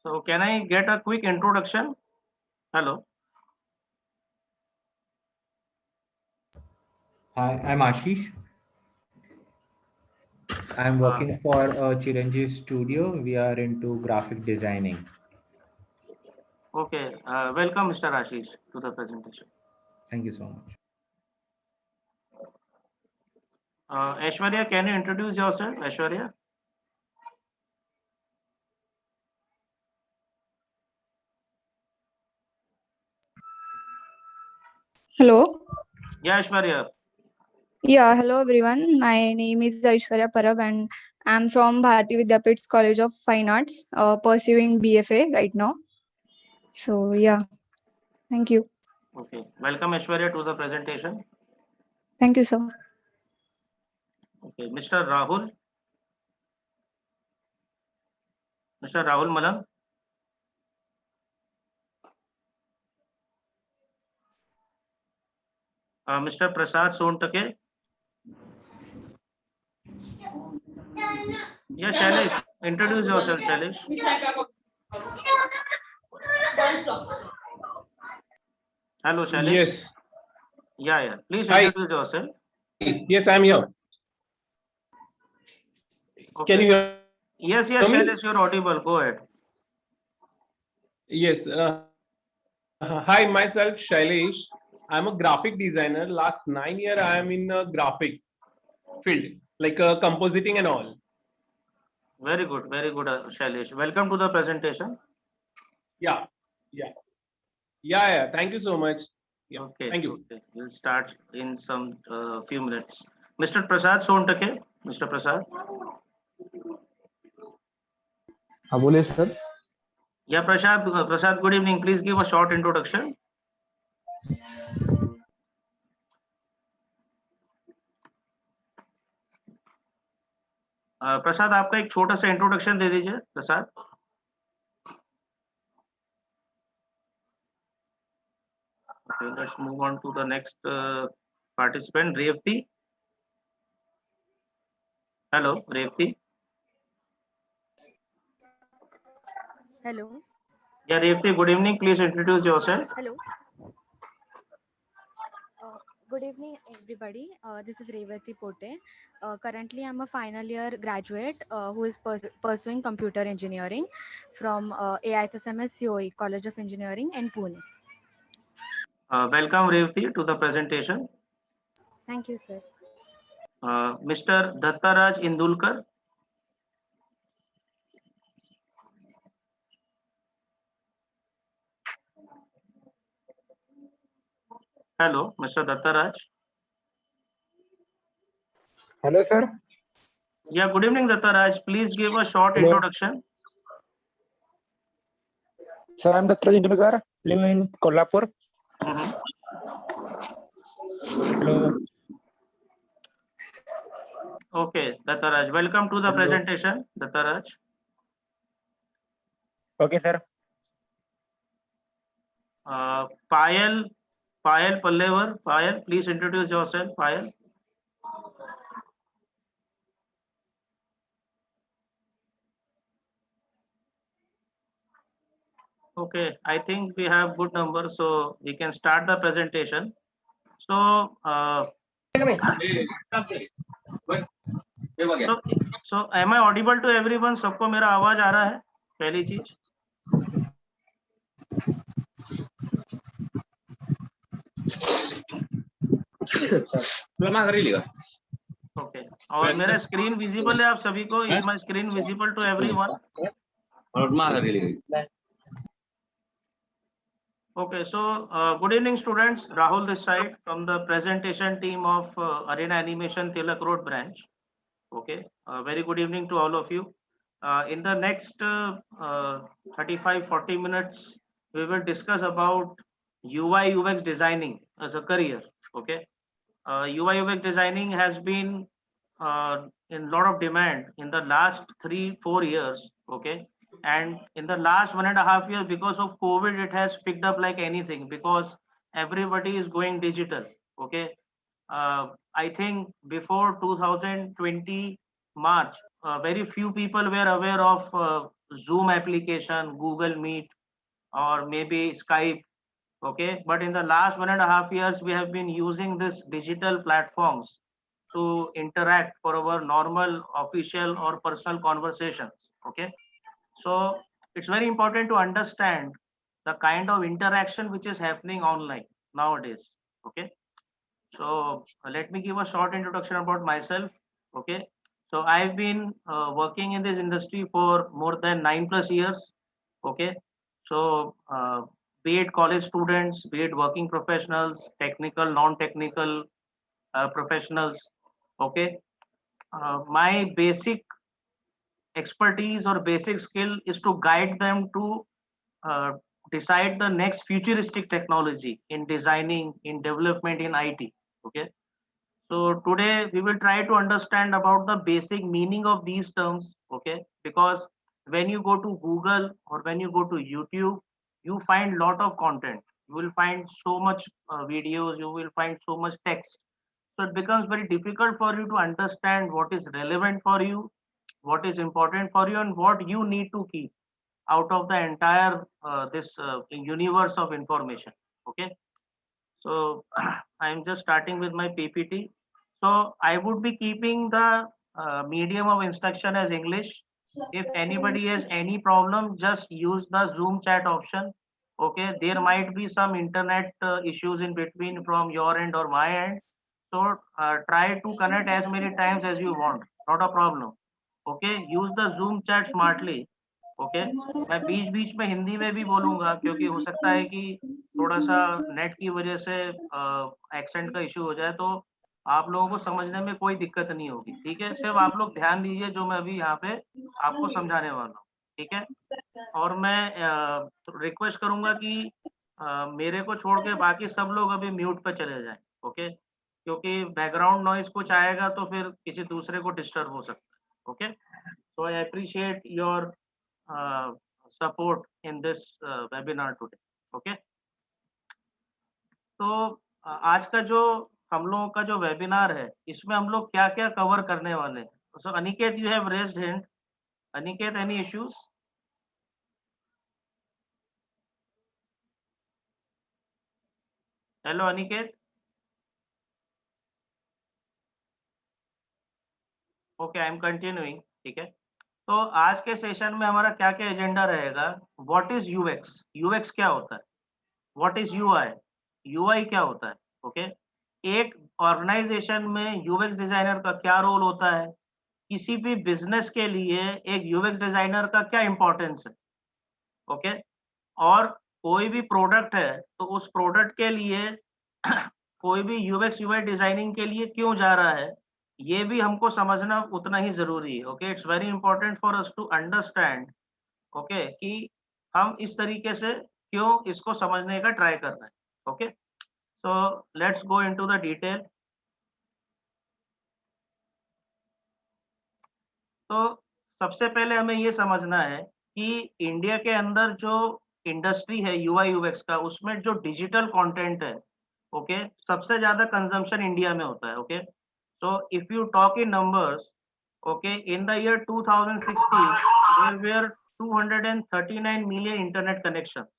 So can I get a quick introduction? Hello. Hi, I'm Ashish. I'm working for Chiranjeev Studio. We are into graphic designing. Okay. Welcome, Mr. Ashish, to the presentation. Thank you so much. Aishwarya, can you introduce yourself, Aishwarya? Hello. Yeah, Aishwarya. Yeah, hello everyone. My name is Aishwarya Parab and I'm from Bharati Vidyapeeth's College of Fine Arts, pursuing BFA right now. So yeah, thank you. Okay. Welcome, Aishwarya, to the presentation. Thank you, sir. Okay. Mr. Rahul. Mr. Rahul Malang. Mr. Prasad Sontake. Yeah, Shailesh. Introduce yourself, Shailesh. Hello, Shailesh. Yes. Yeah. Please Hi. introduce yourself. Yes, I'm here. Okay. Can you hear Yes, me? Shailesh, you're audible. Go ahead. Yes. Hi, myself Shailesh. I'm a graphic designer. Last 9 years, I am in a graphic field, like compositing and all. Very good, Shailesh. Welcome to the presentation. Yeah. Thank you so much. Yeah. Okay. Thank you. Okay. We'll start in some few minutes. Mr. Prasad Sontake. Mr. Prasad. हाँ बोलिए sir. Yeah, Prasad, good evening. Please give a short introduction. प्रसाद आपका एक छोटा सा introduction दे दीजिए प्रसाद. Okay, let's move on to the next participant, Revati. Hello, Revati. Hello. Yeah, Revati, good evening. Please introduce yourself. Hello. Good evening, everybody. This is Revati Pote. Currently, I'm a final year graduate who is pursuing computer engineering from AISSMS COE, College of Engineering in Pune. Welcome, Revati, to the presentation. Thank you, sir. Mr. Dattaraj Indulkar. Hello, Mr. Dattaraj. Hello sir. Yeah, good evening, Dattaraj. Please give a short Hello. introduction. Sir, I'm Dr. Indulkar, living in Kolhapur. Hello. Okay, Dattaraj. Welcome to the Hello. presentation, Dattaraj. Okay sir. Payal Pallevar. Payal, please introduce yourself. Payal. Okay, I think we have good numbers, so we can start the presentation. So, so am I audible to everyone? सबको मेरा आवाज आ रहा है? पहली चीज. Okay. और मेरा screen visible है आप सभी को? Is my screen visible to everyone? Okay, so good evening, students. Rahul this side from the presentation team of Arena Animation Tilak Road branch. Okay, very good evening to all of you. In the next 35-40 minutes, we will discuss about UI UX designing as a career. Okay, UI UX designing has been in lot of demand in the last 3-4 years. Okay, and in the last 1.5 years, because of COVID, it has picked up like anything because everybody is going digital. Okay, I think before 2020 March, very few people were aware of Zoom application, Google Meet, or maybe Skype. Okay, but in the last 1.5 years, we have been using this digital platforms to interact for our normal, official, or personal conversations. Okay, so it's very important to understand the kind of interaction which is happening online nowadays. Okay, so let me give a short introduction about myself. Okay, so I've been working in this industry for more than 9+ years. Okay, so be it college students, be it working professionals, technical, non-technical professionals. Okay, my basic expertise or basic skill is to guide them to uh, decide the next futuristic technology in designing, in development, in IT. Okay, so today we will try to understand about the basic meaning of these terms. Okay, because when you go to Google or when you go to YouTube, you find lot of content. You will find so much videos. You will find so much text. So it becomes very difficult for you to understand what is relevant for you, what is important for you, and what you need to keep out of the entire this universe of information. Okay, so I'm just starting with my PPT. So I would be keeping the medium of instruction as English. If anybody has any problem, just use the Zoom chat option. Okay, there might be some internet issues in between from your end or my end. So try to connect as many times as you want. Not a problem. Okay, use the Zoom chat smartly. Okay, मैं बीच बीच में हिंदी में भी बोलूंगा क्योंकि हो सकता है कि थोड़ा सा नेट की वजह से एक्सेंट का इशू हो जाए, तो आप लोगों को समझने में कोई दिक्कत नहीं होगी। ठीक है, सिर्फ आप लोग ध्यान दीजिए जो मैं अभी यहाँ पे आपको समझाने वाला हूँ। ठीक है, और मैं रिक्वेस्ट करूंगा कि मेरे को छोड़ के बाकी सब लोग अभी म्यूट पे चले जाएं। ओके, क्योंकि बैकग्राउंड नॉइज कुछ आएगा तो फिर किसी दूसरे को डिस्टर्ब हो सकता है। Okay, so I appreciate your support in this webinar today. Okay, तो आज का जो हम लोगों का जो वेबिनार है, इसमें हम लोग क्या क्या कवर करने वाले हैं। So Aniket, you have raised hand. Aniket, any issues? Hello Aniket. Okay, I am continuing. ठीक है, तो आज के सेशन में हमारा क्या क्या एजेंडा रहेगा। व्हाट इज यूएक्स, यूएक्स क्या होता है, व्हाट इज यूआई, यूआई क्या होता है। ओके, एक ऑर्गेनाइजेशन में यूएक्स डिजाइनर का क्या रोल होता है, किसी भी बिजनेस के लिए एक यूएक्स डिजाइनर का क्या इंपॉर्टेंस है। ओके, और कोई भी प्रोडक्ट है तो उस प्रोडक्ट के लिए कोई भी यूएक्स यूआई डिजाइनिंग के लिए क्यों जा रहा है, ये भी हमको समझना उतना ही जरूरी है। Okay, it's very important for us to understand. Okay, कि हम इस तरीके से क्यों इसको समझने का ट्राई कर रहे हैं। Okay, so let's go into the detail. तो सबसे पहले हमें ये समझना है कि इंडिया के अंदर जो इंडस्ट्री है यूआई यूएक्स का, उसमें जो डिजिटल कंटेंट है, ओके, सबसे ज्यादा कंजम्पशन इंडिया में होता है। Okay, so if you talk in numbers, okay, in the year 2016 there were 239 million internet connections.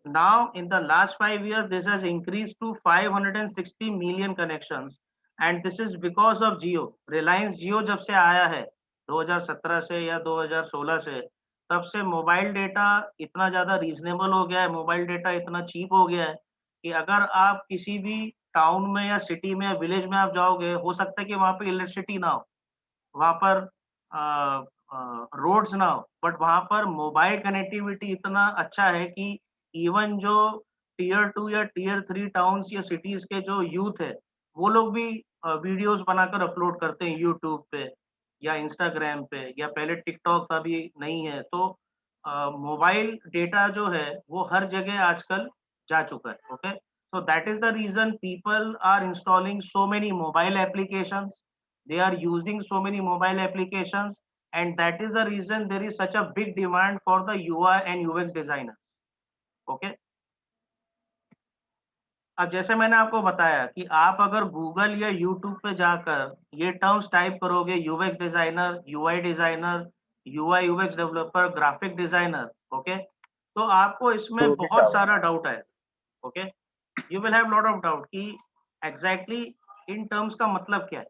Now in the last 5 years this has increased to 560 million connections, and this is because of Jio. Reliance Jio जब से आया है 2017 से या 2016 से, तब से mobile data इतना ज्यादा रीजनेबल हो गया है, मोबाइल डेटा इतना चीप हो गया है कि अगर आप किसी भी टाउन में या सिटी में या विलेज में आप जाओगे, हो सकता है कि वहां पे इलेक्ट्रिसिटी ना हो, वहां पर रोड्स ना हो, बट वहां पर मोबाइल कनेक्टिविटी इतना अच्छा है कि इवन जो टियर 2 या टियर 3 टाउन्स या सिटीज के जो यूथ है, वो लोग भी वीडियोस बनाकर अपलोड करते हैं यूट्यूब पे या इंस्टाग्राम पे, या पहले टिकटॉक अभी नहीं है। तो मोबाइल डेटा जो है वो हर जगह आजकल जा चुका है। Okay, so that is the reason people are installing so many mobile applications, they are using so many mobile applications, and that is the reason there is such a big demand for the UI and UX designers. Okay, अब जैसे मैंने आपको बताया कि आप अगर Google या YouTube पे जाकर ये टर्म्स टाइप करोगे, UX designer, UI designer, UI UX developer, graphic designer, okay, तो आपको इसमें तो भी बहुत जाओ। सारा डाउट है, okay, you will have lot of doubt कि एग्जैक्टली इन टर्म्स का मतलब क्या है,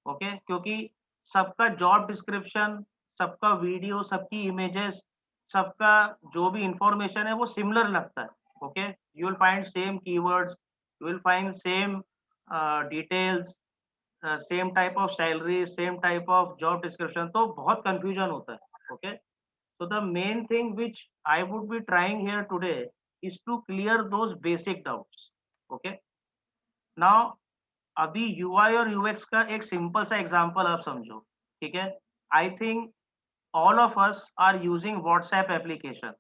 ओके, क्योंकि सबका जॉब डिस्क्रिप्शन, सबका वीडियो, सबकी इमेजेस, सबका जो भी इंफॉर्मेशन है वो सिमिलर लगता है, okay, you will find same keywords, you will find same details, same type of salary, same type of job description, तो बहुत confusion होता है, okay. So the main thing which I would be trying here today is to clear those basic doubts, okay. Now अभी UI और UX का एक simple सा example आप समझो, ठीक है. I think all of us are using WhatsApp application.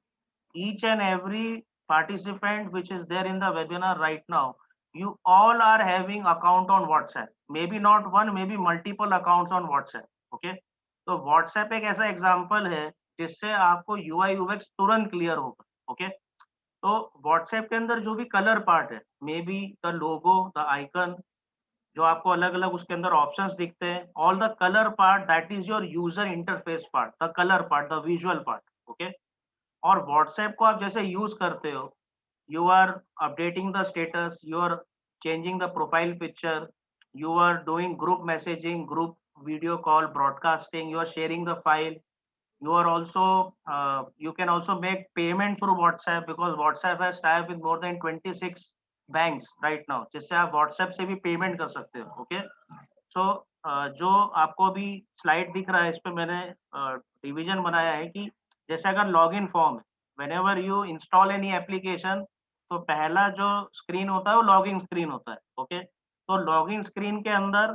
Each and every participant which is there in the webinar right now, you all are having account on WhatsApp, maybe not one, maybe multiple accounts on WhatsApp, okay. तो WhatsApp एक ऐसा example है जिससे आपको UI UX तुरंत clear होगा, okay. तो WhatsApp के अंदर जो भी कलर पार्ट है, may be the logo, the icon, जो आपको अलग अलग उसके अंदर ऑप्शंस दिखते हैं, all the colour part, that is your user interface part, the colour part, the visual part, okay. और व्हाट्सएप को आप जैसे यूज करते हो, you are updating the status, you are changing the profile picture, you are doing group messaging, group video call, broadcasting, you are sharing the file, you are also you can also make payment through WhatsApp because WhatsApp has tie up with more than 26 banks right now, जिससे आप WhatsApp से भी payment कर सकते हो, okay. सो जो आपको अभी स्लाइड दिख रहा है, इस पे मैंने रिवीजन बनाया है कि जैसे अगर लॉगिन फॉर्म है, whenever you install any application, तो पहला जो स्क्रीन होता है वो लॉगिन स्क्रीन होता है, ओके. तो लॉगिन स्क्रीन के अंदर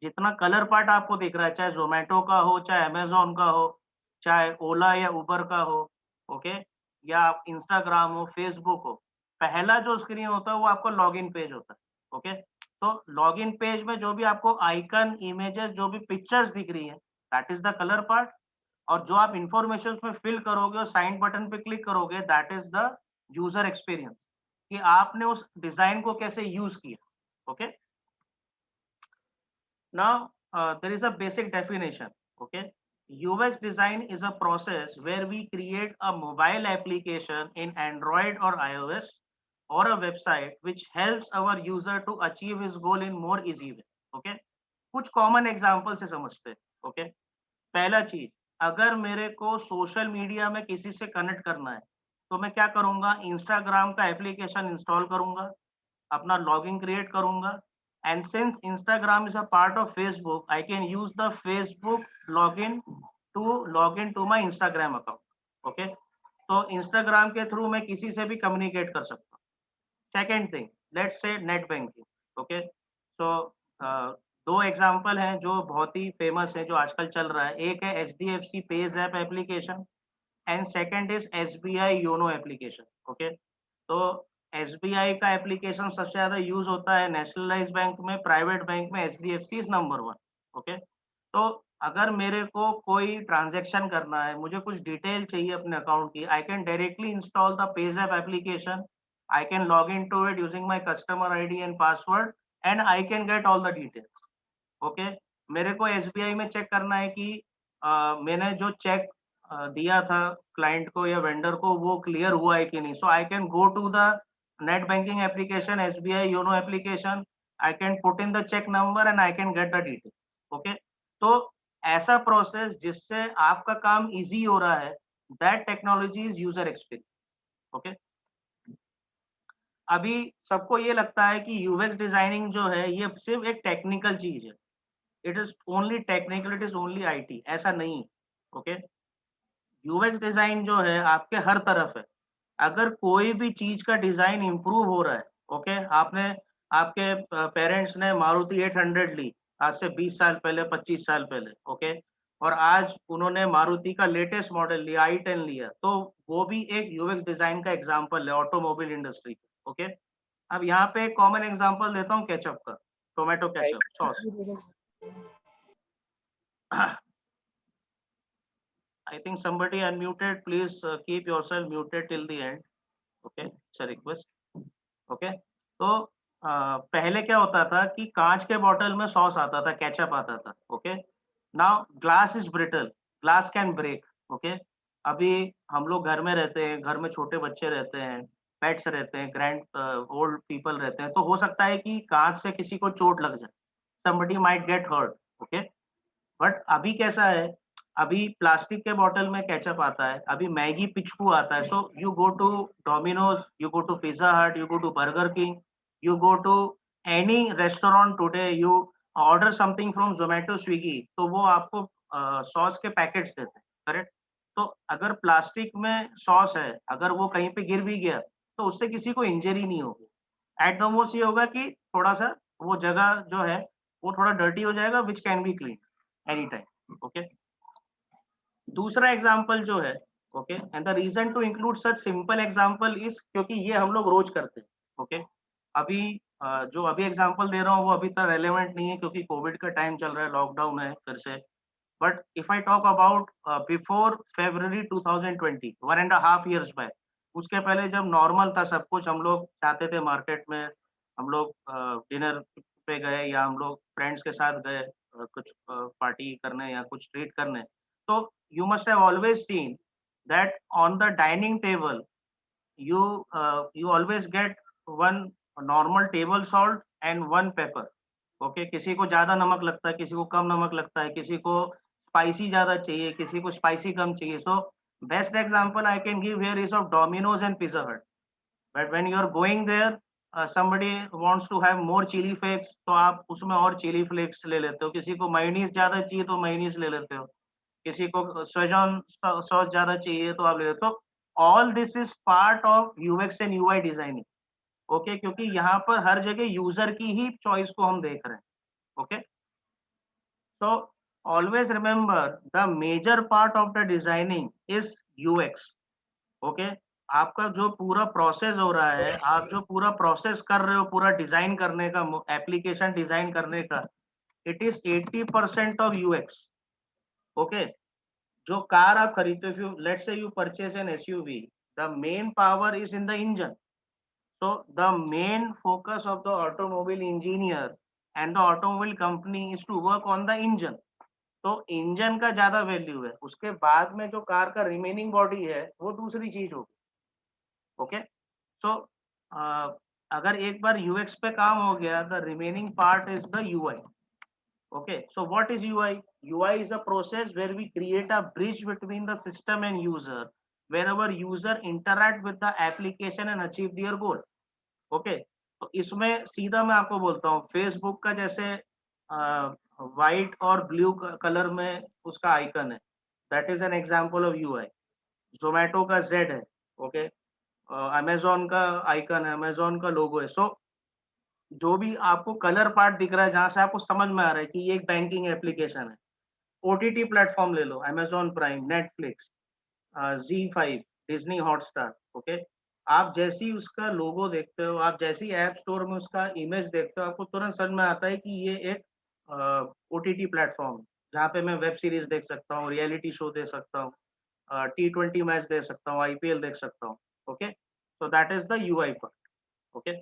जितना कलर पार्ट आपको दिख रहा है, चाहे जोमेटो का हो, चाहे अमेजोन का हो, चाहे ओला या उबर का हो, ओके, या इंस्टाग्राम हो, फेसबुक हो, पहला जो स्क्रीन होता है वो आपको लॉगिन पेज होता है, ओके. तो लॉगिन पेज में जो भी आपको आइकन, इमेजेस, जो भी पिक्चर्स दिख रही है, that is the colour part. और जो आप इंफॉर्मेशन उसमें फिल करोगे और साइन बटन पे क्लिक करोगे, that is the user experience, कि आपने उस डिजाइन को कैसे यूज किया, okay. Now, there is a basic definition, okay. UX design is a process where we create a mobile application in Android or iOS or a website which helps our user to achieve his goal in more easy way, okay. कुछ common example से समझते हैं, okay. पहला चीज, अगर मेरे को social media में किसी से कनेक्ट करना है, तो मैं क्या करूंगा, इंस्टाग्राम का एप्लीकेशन इंस्टॉल करूंगा, अपना लॉगिन क्रिएट करूंगा, and since Instagram is a part of Facebook, I can use the Facebook login to log in to my Instagram account, okay. तो Instagram के थ्रू मैं किसी से भी कम्युनिकेट कर सकता हूँ. Second thing, let's say net banking, okay. तो दो एग्जांपल हैं जो बहुत ही फेमस है, जो आजकल चल रहा है. एक है HDFC page app application and second is SBI YONO application, okay. तो SBI का एप्लीकेशन सबसे ज्यादा यूज होता है नेशनलाइज बैंक में, प्राइवेट बैंक में HDFC इज नंबर 1, ओके. तो अगर मेरे को कोई ट्रांजैक्शन करना है, मुझे कुछ डिटेल चाहिए अपने अकाउंट की, I can directly install the page app application, I can log into it using my customer ID and password and I can get all the details, okay. मेरे को SBI में चेक करना है कि मैंने जो चेक दिया था क्लाइंट को या वेंडर को, वो क्लियर हुआ है कि नहीं. So I can go to the net banking application, SBI YONO application, I can put in the cheque number and I can get the detail, okay. तो ऐसा प्रोसेस जिससे आपका काम इजी हो रहा है, that technology is user experience, okay. अभी सबको ये लगता है कि यूएक्स डिजाइनिंग जो है ये सिर्फ एक टेक्निकल चीज है, it is only technical, it is only IT. ऐसा नहीं, ओके. यूएक्स डिजाइन जो है आपके हर तरफ है. अगर कोई भी चीज का डिजाइन इंप्रूव हो रहा है, ओके. आपने, आपके पेरेंट्स ने मारुति 800 ली आज से 20 साल पहले, 25 साल पहले, ओके. और आज उन्होंने मारुति का लेटेस्ट मॉडल लिया, i10 लिया, तो वो भी एक यूएक्स डिजाइन का एग्जांपल है ऑटोमोबाइल इंडस्ट्री, ओके. अब यहाँ पे एक कॉमन एग्जांपल देता हूँ केचप का, tomato ketchup sauce. I think somebody unmuted. Please keep yourself muted till the end. Okay, it's a request. Okay. तो पहले क्या होता था कि कांच के बॉटल में सॉस आता था, केचप आता था, okay. Now glass is brittle, glass can break, okay. अभी हम लोग घर में रहते हैं, घर में छोटे बच्चे रहते हैं, पेट्स रहते हैं, ग्रैंड ओल्ड पीपल रहते हैं, तो हो सकता है कि कांच से किसी को चोट लग जाए, somebody might get hurt, okay. But अभी कैसा है, अभी प्लास्टिक के बॉटल में केचप आता है, अभी मैगी पिचकू आता है। So you go to Domino's, you go to Pizza Hut, you go to Burger King, you go to any restaurant today, you order something from Zomato Swiggy, तो वो आपको सॉस के पैकेट्स देते हैं, करेक्ट। तो अगर प्लास्टिक में सॉस है, अगर वो कहीं पे गिर भी गया तो उससे किसी को इंजरी नहीं होगी। एट द मोस्ट ये होगा कि थोड़ा सा वो जगह जो है वो थोड़ा डर्टी हो जाएगा, which can be clean any time, okay. दूसरा एग्जाम्पल जो है, okay, and the reason to include such simple example is क्योंकि ये हम लोग रोज करते हैं, ओके। अभी जो अभी एग्जाम्पल दे रहा हूँ वो अभी तक रेलेवेंट नहीं है क्योंकि कोविड का टाइम चल रहा है, लॉकडाउन है फिर से। But if I talk about before February 2020, 1.5 years back, उसके पहले जब नॉर्मल था सब कुछ, हम लोग जाते थे मार्केट में, हम लोग डिनर पे गए या हम लोग फ्रेंड्स के साथ गए कुछ पार्टी करने या कुछ ट्रीट करने, तो you must have always seen that on the dining table you always get one normal table salt and one pepper, okay. किसी को ज्यादा नमक लगता है, किसी को कम नमक लगता है, किसी को स्पाइसी ज्यादा चाहिए, किसी को स्पाइसी कम चाहिए। So best example I can give here is of Domino's and Pizza Hut. But when you are going there, somebody wants to have more chili flakes, तो आप उसमें और चिली फ्लेक्स ले लेते हो। किसी को मायोनीज ज्यादा चाहिए तो मायोनीज ले लेते हो, किसी को शेजवान सॉस ज्यादा चाहिए तो आप ले लेते हो। All this is part of UX and UI designing, okay, क्योंकि यहाँ पर हर जगह यूजर की ही चॉइस को हम देख रहे हैं, okay. So always remember the major part of the designing is UX, okay? आपका जो पूरा प्रोसेस हो रहा है, आप जो पूरा प्रोसेस कर रहे हो पूरा डिजाइन करने का, एप्लीकेशन डिजाइन करने का, it is 80% of UX, okay. जो कार आप खरीदते हो, let's say you purchase an SUV, the main power is in the engine. So the main focus of the automobile engineer and the automobile company is to work on the engine. तो engine का ज्यादा value है, उसके बाद में जो car का remaining body है वो दूसरी चीज होगी, ओके। सो अगर एक बार यूएक्स पे काम हो गया, the remaining part is the UI, okay. So what is UI is a process where we create a bridge between the system and user, wherever user interact with the application and achieve their goal, okay. तो इसमें सीधा मैं आपको बोलता हूँ, Facebook का जैसे white और ब्लू कलर में उसका आइकन है, that is an example of UI. Zomato का जेड है, ओके। अमेजोन का आइकन है, अमेजोन का लोगो है। सो जो भी आपको कलर पार्ट दिख रहा है, जहां से आपको समझ में आ रहा है कि ये एक बैंकिंग एप्लीकेशन है। ओटीटी प्लेटफॉर्म ले लो, Amazon Prime, Netflix, Z5, Disney Hotstar, okay. आप जैसी उसका लोगो देखते हो, आप जैसी ऐप स्टोर में उसका इमेज देखते हो, आपको तुरंत समझ में आता है कि ये एक ओटीटी प्लेटफॉर्म, जहाँ पे मैं वेब सीरीज देख सकता हूँ, रियलिटी शो देख सकता हूँ, T20 मैच देख सकता हूँ, IPL देख सकता हूँ, okay. So that is the UI part, okay.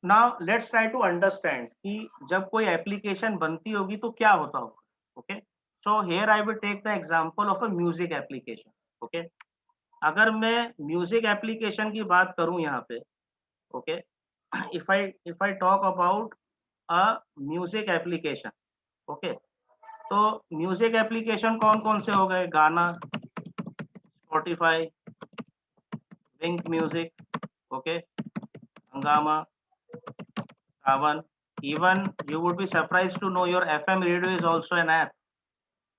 Now let's try to understand कि जब कोई एप्लीकेशन बनती होगी तो क्या होता होगा, okay. So here I will take the example of a music application, okay. अगर मैं म्यूजिक एप्लीकेशन की बात करूं यहाँ पे, okay, if I talk about a music application, okay, तो म्यूजिक एप्लीकेशन कौन कौन से हो गए? गाना, स्पॉटिफाई, विंक म्यूजिक, ओके, हंगामा, सावन, even you would be surprised to know your FM radio is also an app,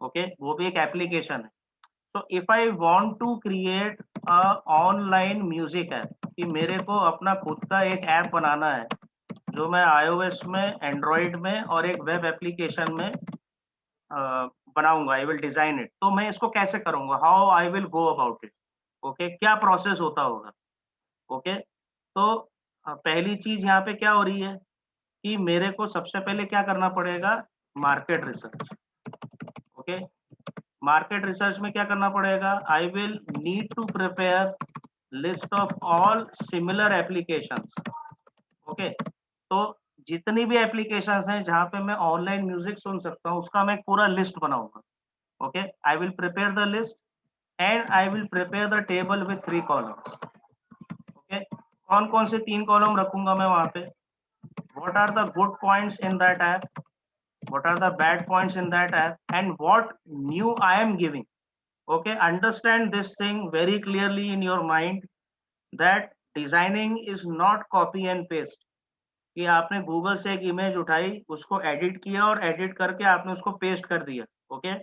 okay, वो भी एक एप्लीकेशन है। So if I want to create a online music app, कि मेरे को अपना खुद का एक ऐप बनाना है जो मैं iOS में, एंड्रॉइड में और एक वेब एप्लीकेशन में बनाऊंगा, आई विल डिजाइन इट। तो मैं इसको कैसे करूंगा, how I will go about it, okay, क्या प्रोसेस होता होगा, ओके। तो पहली चीज यहाँ पे क्या हो रही है कि मेरे को सबसे पहले क्या करना पड़ेगा, market research, okay. Market research में क्या करना पड़ेगा, I will need to prepare list of all similar applications. Okay, तो जितनी भी applications हैं जहाँ पे मैं ऑनलाइन म्यूजिक सुन सकता हूँ उसका मैं एक पूरा लिस्ट बनाऊंगा. Okay, I will prepare the list and I will prepare the table with 3 columns. Okay, कौन कौन से 3 कॉलम रखूंगा मैं वहां पे? What are the good points in that app? What are the bad points in that app? And what new I am giving? Okay, understand this thing very clearly in your mind that designing is not copy and paste. कि आपने Google से एक image उठाई, उसको edit किया और edit करके आपने उसको पेस्ट कर दिया. ओके,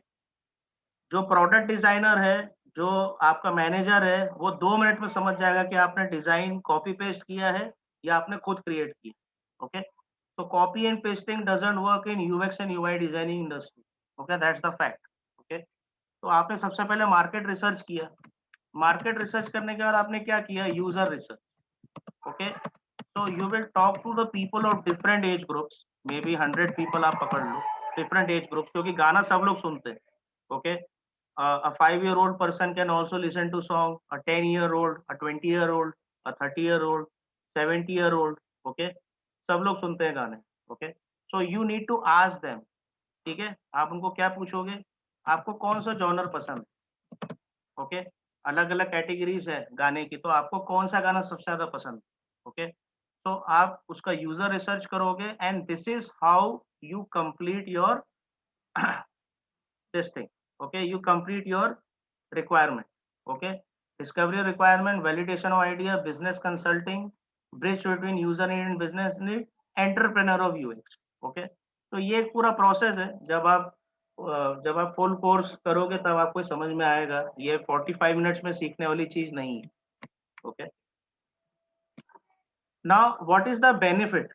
जो प्रोडक्ट डिजाइनर है, जो आपका मैनेजर है, वो 2 मिनट में समझ जाएगा कि आपने डिजाइन कॉपी पेस्ट किया है या आपने खुद क्रिएट किया. Okay, so copy and pasting doesn't work in UX and UI designing industry. Okay, that's the fact. Okay, तो आपने सबसे पहले मार्केट रिसर्च किया. मार्केट रिसर्च करने के बाद आपने क्या किया? User research. Okay, so you will talk to the people of different age groups, maybe 100 people आप पकड़ लो, different age groups, क्योंकि गाना सब लोग सुनते हैं. Okay, a 5-year-old person can also listen to song, a 10-year-old, a 20-year-old, a 30-year-old, 70-year-old. Okay, सब लोग सुनते हैं गाने. Okay, so you need to ask them. ठीक है, आप उनको क्या पूछोगे? आपको कौन सा जॉनर पसंद है? ओके, अलग अलग कैटेगरीज है गाने की, तो आपको कौन सा गाना सबसे ज्यादा पसंद है? ओके, तो आप उसका यूजर रिसर्च करोगे and this is how you complete your this thing. Okay, you complete your requirement. Okay, discovery of requirement, validation of idea, business consulting, bridge between user need and business need, entrepreneur of UX. Okay, तो ये एक पूरा process है. जब आप full course करोगे तब आपको समझ में आएगा. ये 45 मिनट्स में सीखने वाली चीज नहीं है. Okay, now what is the benefit?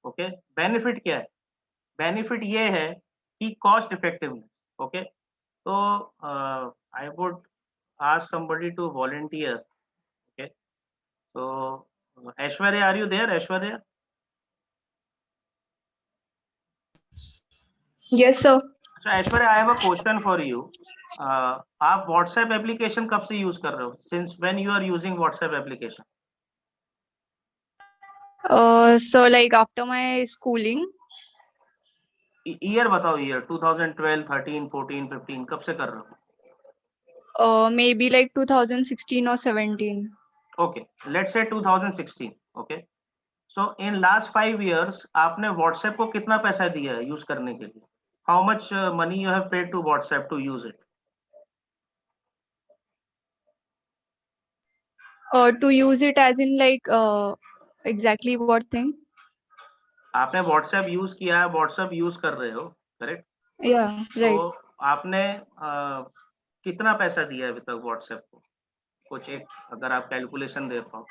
Okay, benefit क्या है? बेनिफिट ये है कि cost effectiveness. Okay, so I would ask somebody to volunteer. Okay, so Aishwarya, are you there? Aishwarya? Yes, sir. So Aishwarya, I have a question for you. आप WhatsApp application कब से use कर रहे हो? Since when you are using WhatsApp application? So like after my schooling, Year बताओ, year 2012, 13, 14, 15 कब से कर रहे हो? maybe like 2016 or 17. Okay, let's say 2016. Okay, so in last 5 years आपने WhatsApp को कितना पैसा दिया है यूज करने के लिए? How much money you have paid to WhatsApp to use it? To use it as in like exactly what thing? आपने WhatsApp यूज किया है, WhatsApp यूज कर रहे हो, करेक्ट? Yeah, right. तो आपने कितना पैसा दिया है अभी तक WhatsApp को? कुछ एक अगर आप कैलकुलेशन दे पाओ.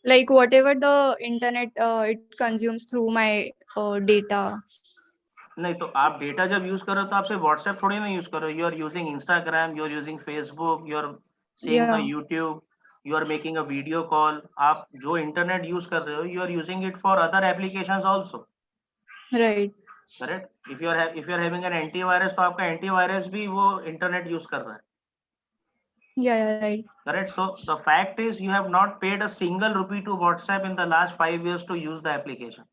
Like whatever the internet it consumes through my data. नहीं, तो आप डेटा जब यूज कर रहे हो तो आप सिर्फ WhatsApp थोड़ी ना यूज कर रहे हो. You are using Instagram, you are using Facebook, you are seeing the Yeah, YouTube, you are making a video call. आप जो इंटरनेट यूज कर रहे हो you are using it for other applications also, right. Correct? If you are having an antivirus तो आपका antivirus भी वो internet use कर रहा है, Yeah, right. correct? So the fact is you have not paid a single rupee to WhatsApp in the last 5 years to use the application,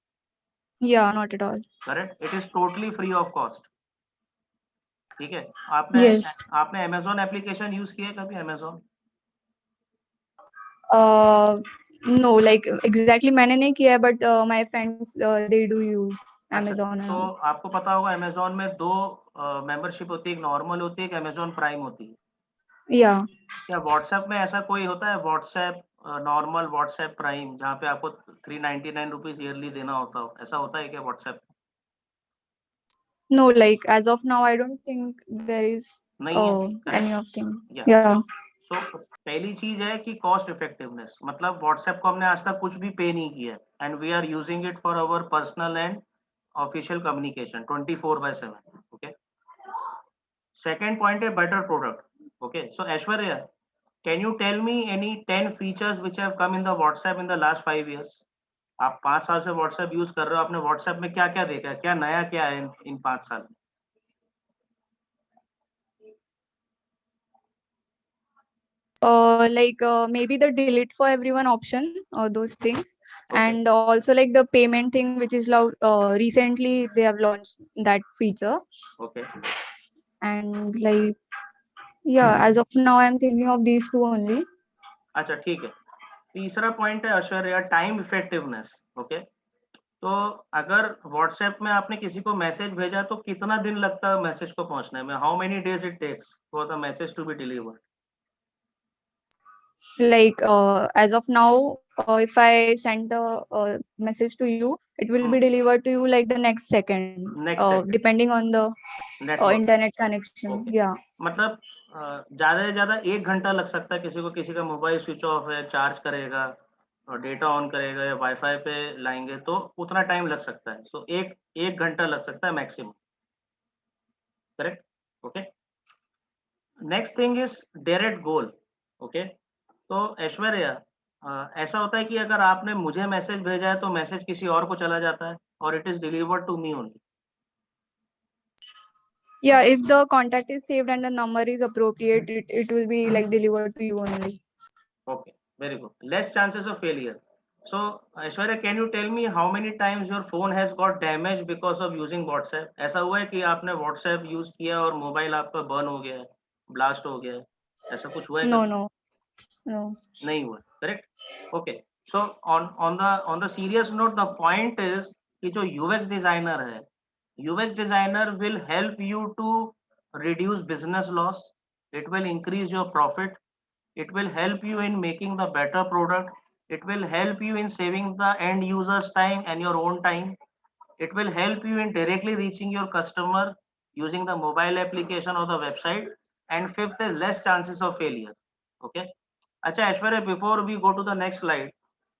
Yeah, not at all. correct? It is totally free of cost. ठीक है, आपने Yes. आपने Amazon application use किया है कभी? Amazon? No, like exactly मैंने नहीं किया है, but my friends they do use Amazon and तो all. आपको पता होगा Amazon में 2 मेंबरशिप होती है, एक नॉर्मल होती है, एक Amazon प्राइम होती है. Yeah. क्या WhatsApp में ऐसा कोई होता है, WhatsApp नॉर्मल, WhatsApp प्राइम, जहाँ पे आपको 399 रुपीज ईयरली देना होता हो? ऐसा होता है क्या WhatsApp? No, like as of now, I don't think there is नहीं है, any of them. Yeah. Yeah. So पहली चीज है कि कॉस्ट इफेक्टिवनेस, मतलब WhatsApp को हमने आज तक कुछ भी पे नहीं किया and we are using it for our personal and official communication 24/7. Okay, second point है better product. Okay, so Aishwarya, can you tell me any 10 features which have come in the WhatsApp in the last 5 years? आप 5 साल से WhatsApp use कर रहे हो, आपने WhatsApp में क्या क्या देखा है, क्या नया क्या है इन 5 साल में? maybe the delete for everyone option or those things. Okay. And also like the payment thing, which is recently they have launched that feature. Okay. And like, yeah, as of now, I'm thinking of these two only. अच्छा ठीक है. तीसरा point है Aishwarya, time effectiveness. Okay, तो अगर WhatsApp में आपने किसी को मैसेज भेजा तो कितना दिन लगता है मैसेज को पहुंचने में? How many days it takes for the message to be delivered? Like, as of now, if I send the message to you, it will be delivered to you like the next second, Next second. depending on the network. internet connection. Okay. Yeah. मतलब ज्यादा से ज्यादा 1 घंटा लग सकता है किसी का मोबाइल स्विच ऑफ है, चार्ज करेगा और डेटा ऑन करेगा या वाईफाई पे लाएंगे तो उतना टाइम लग सकता है. सो एक घंटा लग सकता है maximum. Correct. Okay. Next thing is direct goal. Okay, तो ऐश्वर्या, ऐसा होता है कि अगर आपने मुझे मैसेज भेजा है तो मैसेज किसी और को चला जाता है और it is delivered to me only. Yeah, if the contact is saved and the number is appropriate, it will be like delivered to you only. Okay, very good. Less chances of failure. So, Aishwarya, can you tell me how many times your phone has got damaged because of using WhatsApp? ऐसा हुआ है कि आपने WhatsApp use किया और mobile आपका burn हो गया है, ब्लास्ट हो गया है, ऐसा कुछ हुआ है? No, कभी? no. नहीं हुआ. Correct. Okay, so on the serious note, the point is कि जो UX डिजाइनर है, UX designer will help you to reduce business loss. It will increase your profit. It will help you in making the better product. It will help you in saving the end user's time and your own time. It will help you in directly reaching your customer using the mobile application or the website. And fifth is less chances of failure. Okay. अच्छा Aishwarya, before we go to the next slide,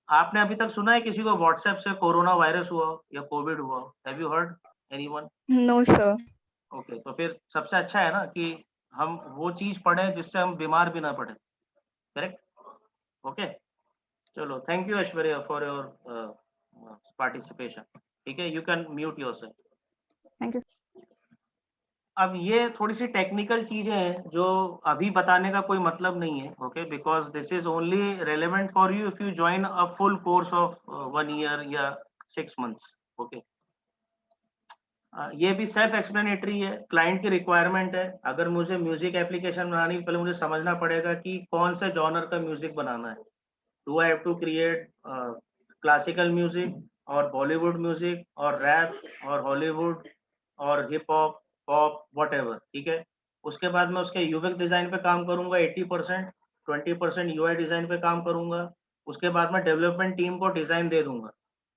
आपने अभी तक सुना है किसी को WhatsApp से corona virus हुआ या कोविड हुआ? Have you heard anyone? No, sir. Okay, तो फिर सबसे अच्छा है ना कि हम वो चीज पढ़ें जिससे हम बीमार भी ना पड़े. करेक्ट. ओके, चलो, thank you Aishwarya for your participation. ठीक है, you can mute yourself. Thank you. अब ये थोड़ी सी टेक्निकल चीजें हैं जो अभी बताने का कोई मतलब नहीं है. Okay, because this is only relevant for you if you join a full course of 1 year या 6 मंथ्स. ओके, ये भी सेल्फ एक्सप्लेनेटरी है. क्लाइंट की रिक्वायरमेंट है. अगर मुझे म्यूजिक एप्लीकेशन बनानी, पहले मुझे समझना पड़ेगा कि कौन से जॉनर का म्यूजिक बनाना है. Do I have to create classical music और बॉलीवुड म्यूजिक और रैप और हॉलीवुड और हिप हॉप, पॉप, व्हाटएवर. ठीक है, उसके बाद मैं उसके यूएक्स डिजाइन पे काम करूंगा 80%, 20% यूआई डिजाइन पे काम करूंगा. उसके बाद मैं डेवलपमेंट टीम को डिजाइन दे दूंगा.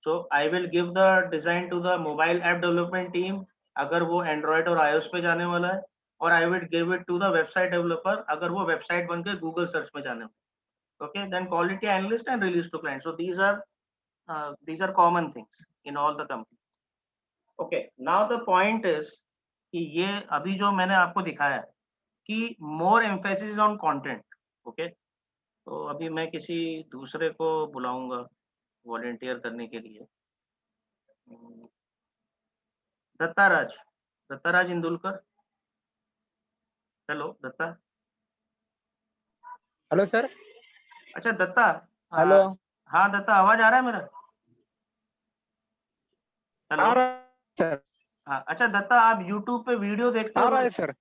So I will give the design to the mobile app development team अगर वो Android और iOS पे जाने वाला है, और I will give it to the website developer अगर वो वेबसाइट बन के Google सर्च में जाने वाला है. Okay, then quality analyst and release to client. So these are common things in all the companies. Okay, now the point is कि ये अभी जो मैंने आपको दिखाया कि more emphasis on content. Okay, तो अभी मैं किसी दूसरे को बुलाऊंगा वॉलेंटियर करने के लिए. Dattaraj Indulkar. Hello Datta. Hello sir. अच्छा दत्ता. हेलो. हाँ दत्ता, आवाज आ रहा है मेरा? हेलो. सर. हाँ, अच्छा दत्ता, आप YouTube पे वीडियो देखते आ हो? रहा है सर.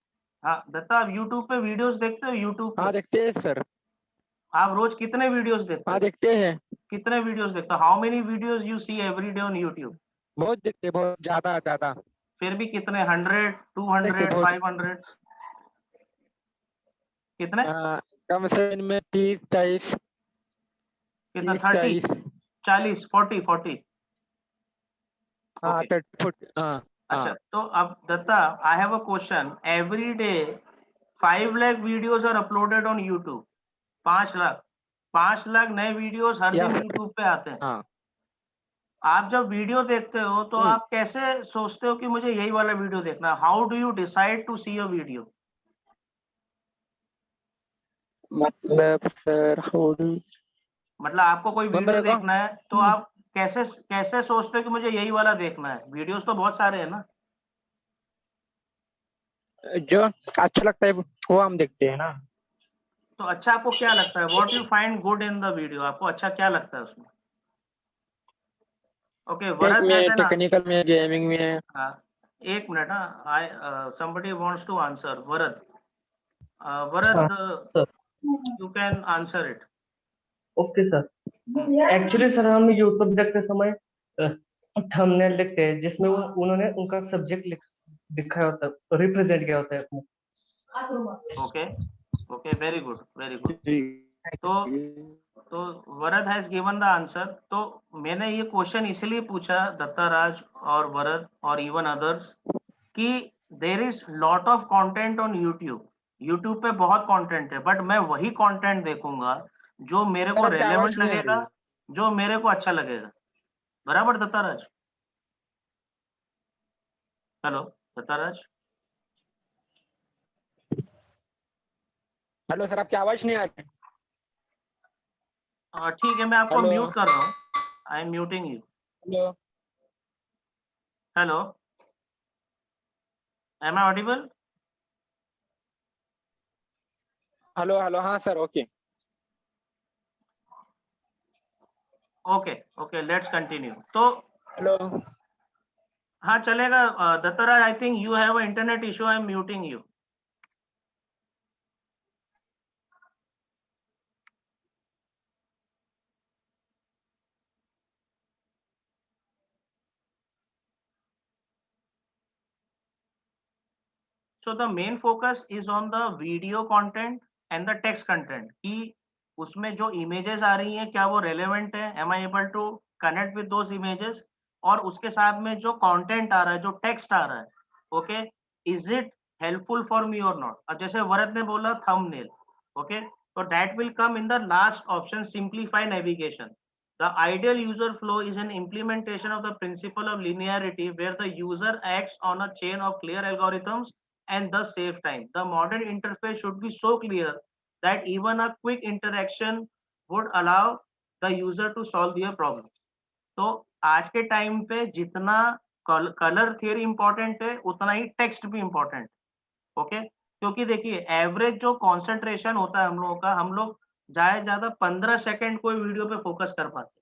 हाँ दत्ता, आप YouTube पे वीडियोस देखते हो? YouTube हाँ पे देखते हैं सर. आप रोज कितने वीडियोस देखते हाँ हो? देखते हैं. कितने वीडियोस देखते हो? How many videos you see every day on YouTube? बहुत देखते हैं, बहुत ज्यादा ज्यादा. फिर भी कितने? 100, 200, बहुत. 500? कितने? कम से इनमें 30-40. कितना? 30-40. 40, 40. हाँ Okay. 30-40. हाँ. अच्छा, तो अब Datta, I have a question. Every day 5 lakh videos are uploaded on YouTube. 5 lakh नए वीडियोस हर दिन यूट्यूब पे आते हैं. हाँ. आप जब वीडियो देखते हो तो आप कैसे सोचते हो कि मुझे यही वाला वीडियो देखना है? How do you decide to see a video? मतलब सर मतलब आपको कोई वीडियो देखना है तो आप कैसे सोचते हो कि मुझे यही वाला देखना है? वीडियोस तो बहुत सारे हैं ना. जो अच्छा लगता है वो हम देखते हैं ना. तो अच्छा आपको क्या लगता है, what you find good in the video, आपको अच्छा क्या लगता है उसमें? ओके, टेक वरद में, has an टेक्निकल में, गेमिंग में। हाँ, एक मिनट, हाँ, आई somebody wants to answer, Varad, Varad, sir you can answer it. Okay sir. Actually sir हम यूट्यूब देखते समय थंबनेल लिखते हैं जिसमें उन्होंने उनका सब्जेक्ट लिखा होता है, रिप्रेजेंट किया होता है अपने। Okay, okay, very good, very good. तो वरद हैज गिवन द आंसर। तो मैंने ये क्वेश्चन इसलिए पूछा दत्ताराज और वरद और इवन अदर्स कि there is lot of content on YouTube, YouTube पे बहुत कंटेंट है, बट मैं वही कंटेंट देखूंगा जो मेरे को सर, आपकी आवाज रेलेवेंट नहीं आ लगेगा, रही। जो मेरे को अच्छा लगेगा। बराबर दत्ताराज? हेलो दत्ताराज? हेलो सर, आपकी आवाज नहीं आ रही। ठीक है, मैं आपको हेलो। म्यूट कर रहा हूँ, I am muting you. Hello. Hello, am I audible? Hello hello, हाँ sir, okay. Okay okay, let's continue. तो हेलो। हाँ चलेगा Dattaraj, I think you have a internet issue, I am muting you. So the main focus is on the video content and the text content कि उसमें जो images आ रही हैं क्या वो relevant है, am I able to connect with those images, और उसके साथ में जो content आ रहा है, जो text आ रहा है, okay, is it helpful for me or not? अब जैसे वरद ने बोला thumbnail, okay, so that will come in the last option, simplify navigation. The ideal user flow is an implementation of the principle of linearity where the user acts on a chain of clear algorithms and thus save time. The modern interface should be so clear that even a quick interaction would allow the user to solve their problems. तो आज के time पे जितना colour theory important है उतना ही text भी important, okay? क्योंकि देखिए एवरेज जो कंसंट्रेशन होता है हम लोगों का, हम लोग ज्यादा 15 सेकंड कोई वीडियो पे फोकस कर पाते,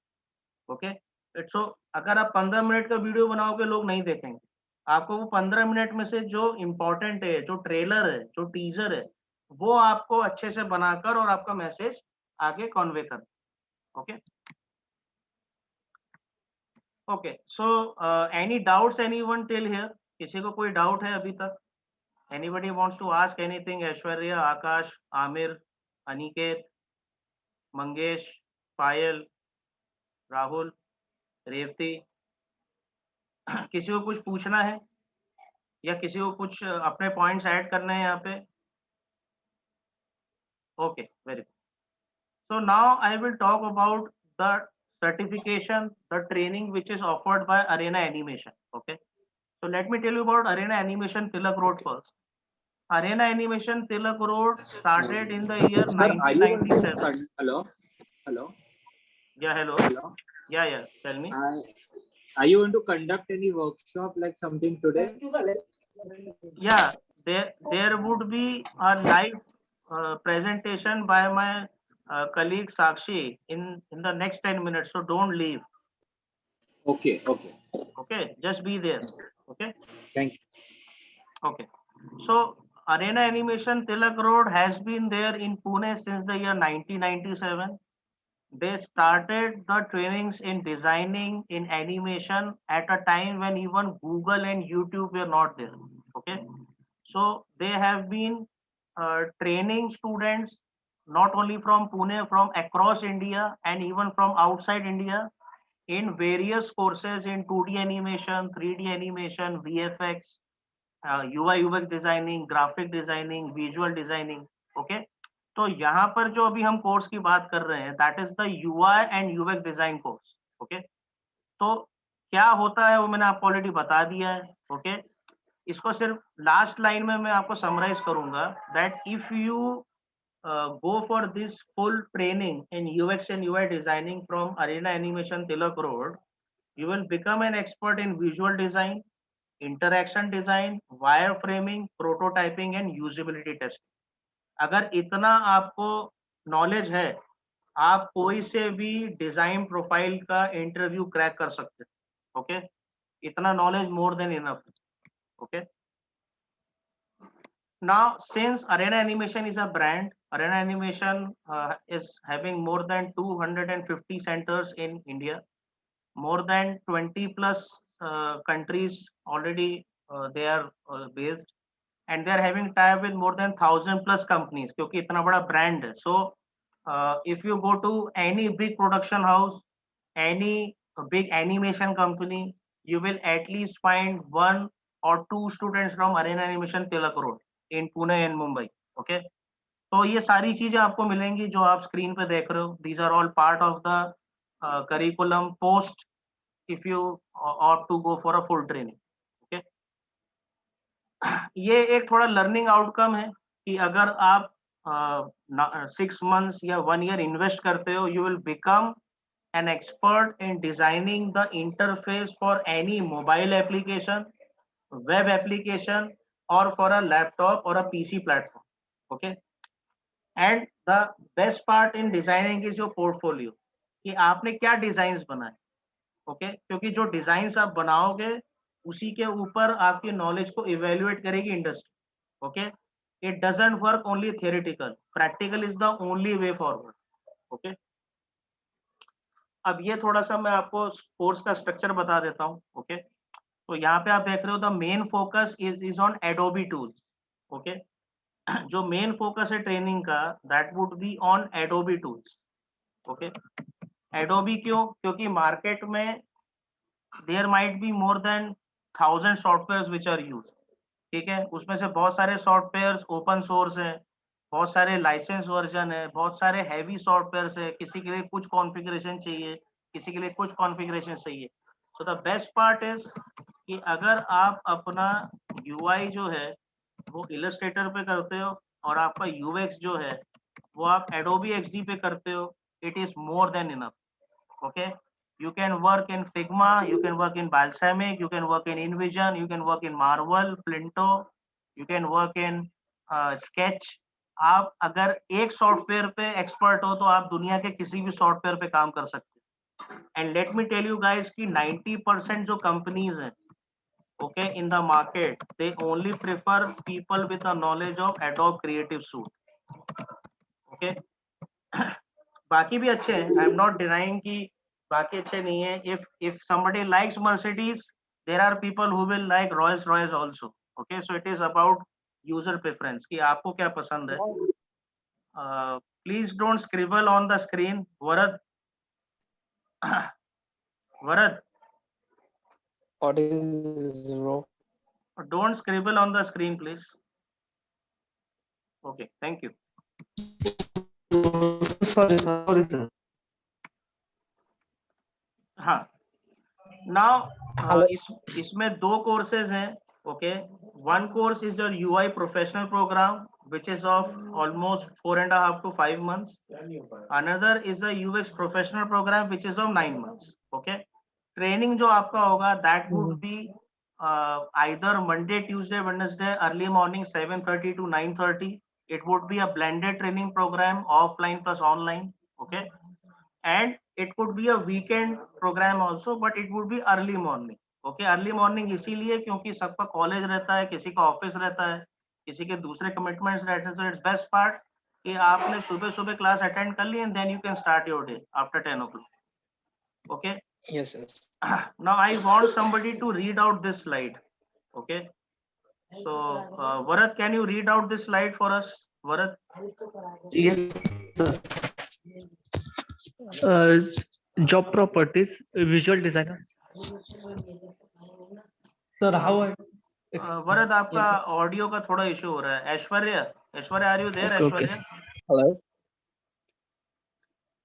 ओके? इट्स, अगर आप 15 मिनट का वीडियो बनाओगे लोग नहीं देखेंगे, आपको वो 15 मिनट में से जो इम्पोर्टेंट है, जो ट्रेलर है, जो टीजर है, वो आपको अच्छे से बनाकर और आपका मैसेज आगे कन्वे कर, okay? Okay, so any doubts anyone till here? किसी को कोई डाउट है अभी तक? Anybody wants to ask anything? Aishwarya, Akash, Aamir, Aniket, Mangesh, Payal, Rahul, Revati, किसी को कुछ पूछना है या किसी को कुछ अपने पॉइंट्स ऐड करने हैं यहाँ पे? Okay, very good. So now I will talk about the certification, the training which is offered by Arena Animation, okay? So let me tell you about Arena Animation Tilak Road first. Arena Animation Tilak Road started in the year Sir, are you going to 1997. hello? Hello? Yeah, hello. Hello? Yeah, tell me. Are you going to conduct any workshop like something today? Yeah, there would be a live presentation by my colleague Sakshi in the next 10 minutes, so don't leave. Okay, okay. Okay, just be there. Okay, Thank you. okay. So Arena Animation Tilak Road has been there in Pune since the year 1997. They started the trainings in designing, in animation at a time when even Google and YouTube were not there, okay? So they have been training students not only from Pune, from across India and even from outside India in various courses in 2D animation, 3D animation, VFX, UI UX designing, graphic designing, visual designing, okay? तो यहाँ पर जो अभी हम course की बात कर रहे हैं, that is the UI and UX design course, okay? तो क्या होता है वो मैंने आपको ऑलरेडी बता दिया है, ओके? इसको सिर्फ लास्ट लाइन में मैं आपको समराइज करूंगा that if you go for this full training in UX and UI designing from Arena Animation Tilak Road, you will become an expert in visual design, interaction design, wireframing, prototyping and usability testing. अगर इतना आपको knowledge है, आप कोई से भी design profile का interview crack कर सकते हैं। ओके, इतना knowledge more than enough. Okay, now since Arena Animation is a brand, Arena Animation is having more than 250 centers in India, more than 20 plus countries already they are based, and they are having tie-up with more than 1000 plus companies क्योंकि इतना बड़ा brand है। So if you go to any big production house, any big animation company, you will at least find one or two students from Arena Animation Tilak Road in Pune and Mumbai. Okay, तो ये सारी चीजें आपको मिलेंगी जो आप screen पे देख रहे हो। These are all part of the curriculum post if you opt to go for a full training. Okay, ये एक थोड़ा लर्निंग आउटकम है कि अगर आप 6 months या 1 year इन्वेस्ट करते हो, you will become an expert in designing the interface for any mobile application, web application, or for a laptop or a PC platform. Okay, and the best part in designing is your portfolio, कि आपने क्या designs बनाए। Okay, क्योंकि जो designs आप बनाओगे उसी के ऊपर आपकी नॉलेज को इवेल्युएट करेगी industry. Okay, it doesn't work only theoretical, practical is the only way forward. Okay, अब ये थोड़ा सा मैं आपको कोर्स का स्ट्रक्चर बता देता हूँ। ओके, तो यहाँ पे आप देख रहे हो the main focus is on Adobe tools. Okay, जो मेन फोकस है ट्रेनिंग का that would be on Adobe tools. Okay, Adobe क्यों? क्योंकि मार्केट में there might be more than 1000 software which are use. ठीक है, उसमें से बहुत सारे सॉफ्टवेयर ओपन सोर्स है, बहुत सारे लाइसेंस वर्जन है, बहुत सारे हैवी सॉफ्टवेयर है, किसी के लिए कुछ कॉन्फ़िगरेशन चाहिए, किसी के लिए कुछ कॉन्फ़िगरेशन चाहिए। So the best part is कि अगर आप अपना यूआई जो है वो इलस्ट्रेटर पे करते हो और आपका यूएक्स जो है वो आप एडोबी एक्सडी पे करते हो, it is more than enough. Okay, you can work in Figma, you can work in Balsamic, you can work in InVision, you can work in Marvel, Flinto, you can work in Sketch। आप अगर एक software पे expert हो तो आप दुनिया के किसी भी सॉफ्टवेयर पे काम कर सकते हैं। And let me tell you guys कि 90% जो कंपनीज हैं okay in the market, they only prefer people with the knowledge of Adobe creative suite. Okay, बाकी भी अच्छे हैं, आई एम नॉट डिनाइंग कि बाकी अच्छे नहीं है। if somebody likes Mercedes, there are people who will like Rolls Royce also. Okay, so it is about user preference कि आपको क्या पसंद है। Please don't scribble on the screen. Varad, Varad, What is bro? don't scribble on the screen, please. Okay, thank you. sorry sir। हाँ, now इसमें दो courses हैं। Okay, one course is your UI professional program which is of almost 4.5 to 5 months. Another is a UX professional program which is of 9 months. Okay, training जो आपका होगा that would be either Monday, Tuesday, Wednesday, early morning 7:30 to 9:30. It would be a blended training program, offline plus online. Okay, and it could be a weekend program also, but it would be early morning. Okay, early morning इसीलिए क्योंकि सबका college रहता है, किसी का office रहता है, किसी के दूसरे कमिटमेंट्स रहते हैं। इट्स बेस्ट पार्ट कि आपने सुबह सुबह क्लास अटेंड कर ली and then you can start your day after 10 o'clock. Okay, Yes, yes. now I want somebody to read out this slide. Okay, so Varad, can you read out this slide for us? Varad? Yes, job properties, visual designer। Sir how Varad, आपका audio का थोड़ा issue हो रहा है। Aishwarya, Aishwarya, are you there? Aishwarya, Hello.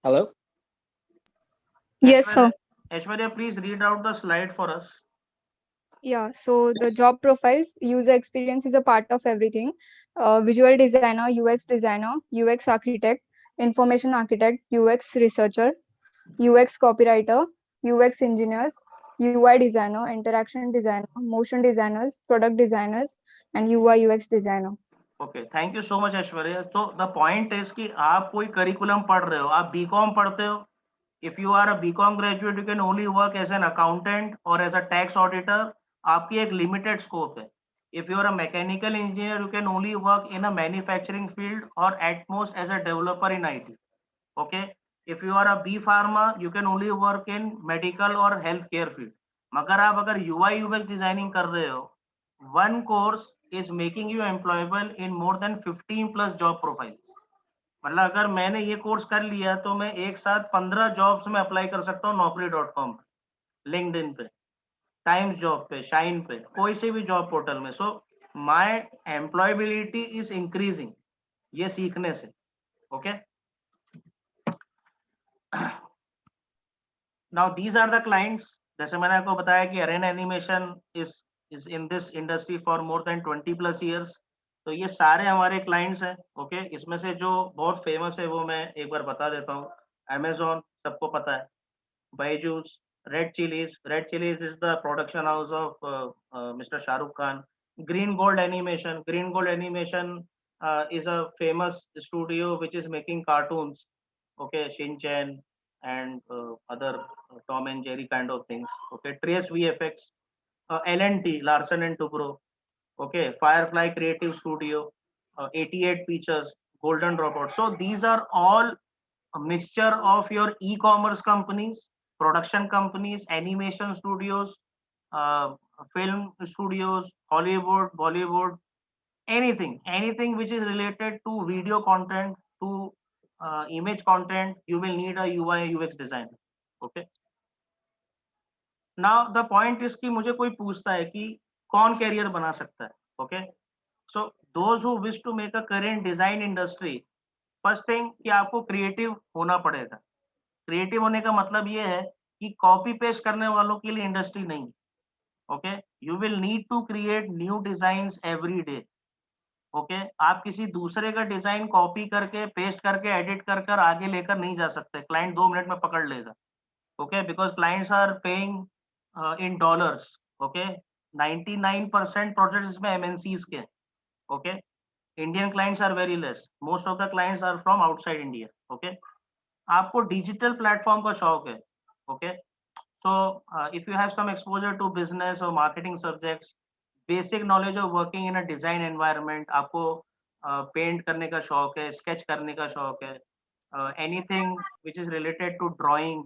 Hello. Yes, sir. Aishwarya, please read out the slide for us. Yeah, so the job profiles, user experience is a part of everything. Visual designer, UX designer, UX architect, information architect, UX researcher, UX copywriter, UX engineers, UI designer, interaction designer, motion designers, product designers, and UI UX designer. Okay, thank you so much Aishwarya. तो the point is कि आप कोई curriculum पढ़ रहे हो, आप B Com पढ़ते हो, if you are a B Com graduate you can only work as an accountant और एज अ टैक्स ऑडिटर, आपकी एक लिमिटेड स्कोप है। If you are a mechanical engineer you can only work in a manufacturing field और at most as a developer in IT। Okay, if you are a B pharma you can only work in medical और health care field. मगर आप अगर UI UX designing कर रहे हो, one course is making you employable in more than 15 plus job profiles। मतलब अगर मैंने ये कोर्स कर लिया तो मैं एक साथ 15 जॉब्स में अप्लाई कर सकता हूँ, naukri.com पे, लिंक्डइन पे, टाइम्स जॉब पे, शाइन पे, कोई से भी जॉब पोर्टल में। So my employability is increasing ये सीखने से। Okay, now these are the clients. जैसे मैंने आपको बताया कि Arena Animation is in this industry for more than 20 plus years. तो ये सारे हमारे क्लाइंट्स हैं। ओके, इसमें से जो बहुत फेमस है वो मैं एक बार बता देता हूँ। Amazon सबको पता है, Byju's, Red Chillies is the production house of Mr. Shah Rukh Khan. Green Gold Animation is a famous studio which is making cartoons. Okay, Shin Chan and other Tom and Jerry kind of things. Okay, Trace VFX, L&T, Larsen and Toubro. Okay, Firefly Creative Studio, 88 Pictures, Golden Robot. So these are all a mixture of your e-commerce companies, production companies, animation studios, film studios, Hollywood, Bollywood, anything which is related to video content, to image content, you will need a UI UX designer. Okay. Now the point is कि मुझे कोई पूछता है कि कौन career बना सकता है। Okay. So those who wish to make a career in design industry, first thing कि आपको क्रिएटिव होना पड़ेगा। क्रिएटिव होने का मतलब ये है कि कॉपी पेस्ट करने वालों के लिए इंडस्ट्री नहीं। Okay, you will need to create new designs every day. Okay, आप किसी दूसरे का डिजाइन कॉपी करके पेस्ट करके एडिट कर कर आगे लेकर नहीं जा सकते, क्लाइंट 2 मिनट में पकड़ लेगा। Okay, because clients are paying in dollars. Okay, 99% projects इसमें MNCs के। Okay, Indian clients are very less. Most of the clients are from outside India. Okay. आपको डिजिटल प्लेटफॉर्म का शौक है। Okay. So if you have some exposure to business or marketing subjects, basic knowledge of working in a design environment, आपको paint करने का शौक है, sketch करने का शौक है, anything which is related to drawing,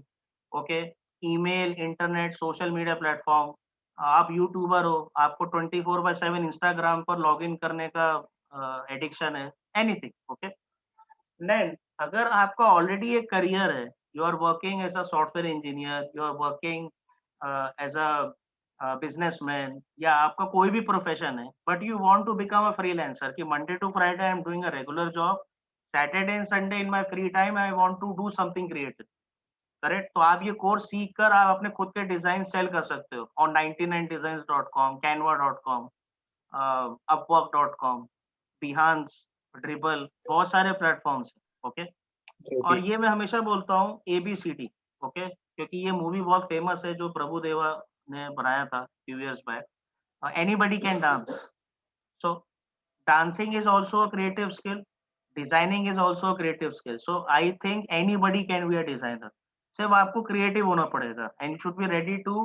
okay, email, internet, social media platform, आप यूट्यूबर हो, आपको 24/7 इंस्टाग्राम पर लॉगिन करने का एडिक्शन है, एनीथिंग। ओके, देन अगर आपका ऑलरेडी एक करियर है, you are working as a software engineer, you are working as a businessman, या आपका कोई भी प्रोफेशन है, but you want to become a freelancer कि Monday to Friday I am doing a regular job, Saturday and Sunday in my free time I want to do something creative. Correct, तो आप ये course सीख कर आप अपने खुद के डिजाइन सेल कर सकते हो on 99designs.com, canva.com, upwork.com, Behance, Dribbble, बहुत सारे प्लेटफॉर्म्स हैं। ओके, और ये मैं हमेशा बोलता हूँ ABCD। ओके, क्योंकि ये मूवी बहुत फेमस है जो प्रभु देवा ने बनाया था few years back. Anybody can dance, so dancing is also a creative skill, designing is also a creative skill, so I think anybody can be a designer। सिर्फ आपको क्रिएटिव होना पड़ेगा and should be ready to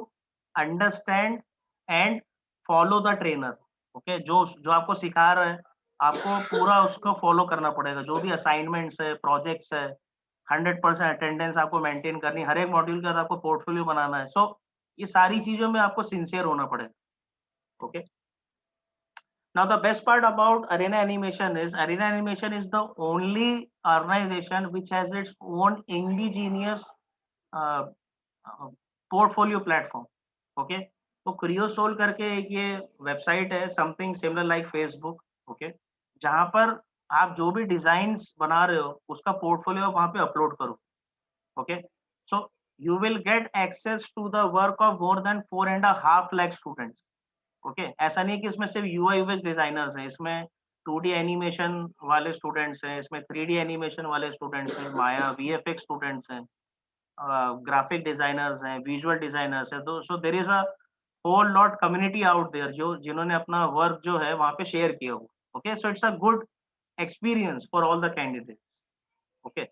understand and follow the trainer। Okay, जो आपको सिखा रहा है आपको पूरा उसको फॉलो करना पड़ेगा, जो भी असाइनमेंट्स है, प्रोजेक्ट्स है, 100% अटेंडेंस आपको मेंटेन करनी, हर एक मॉड्यूल का आपको पोर्टफोलियो बनाना है। सो ये सारी चीजों में आपको सिंसियर होना पड़ेगा। Okay, now the best part about Arena Animation is the only organization which has its own indigenous uh, portfolio platform। Okay, तो क्रियोसोल करके एक ये वेबसाइट है, something similar like Facebook. Okay, जहां पर आप जो भी डिजाइन्स बना रहे हो उसका पोर्टफोलियो वहां पे अपलोड करो। Okay, so you will get access to the work of more than 4.5 lakh students. Okay, ऐसा नहीं कि इसमें सिर्फ UI UX डिजाइनर्स हैं, इसमें 2D एनिमेशन वाले स्टूडेंट्स हैं, इसमें 3D एनिमेशन वाले स्टूडेंट्स हैं, माया VFX स्टूडेंट्स हैं, ग्राफिक डिजाइनर्स हैं, विजुअल डिजाइनर्स हैं। तो so there is a whole lot community out there जो जिन्होंने अपना वर्क जो है वहाँ पे शेयर किया हुआ। Okay, so it's a good experience for all the candidates. Okay,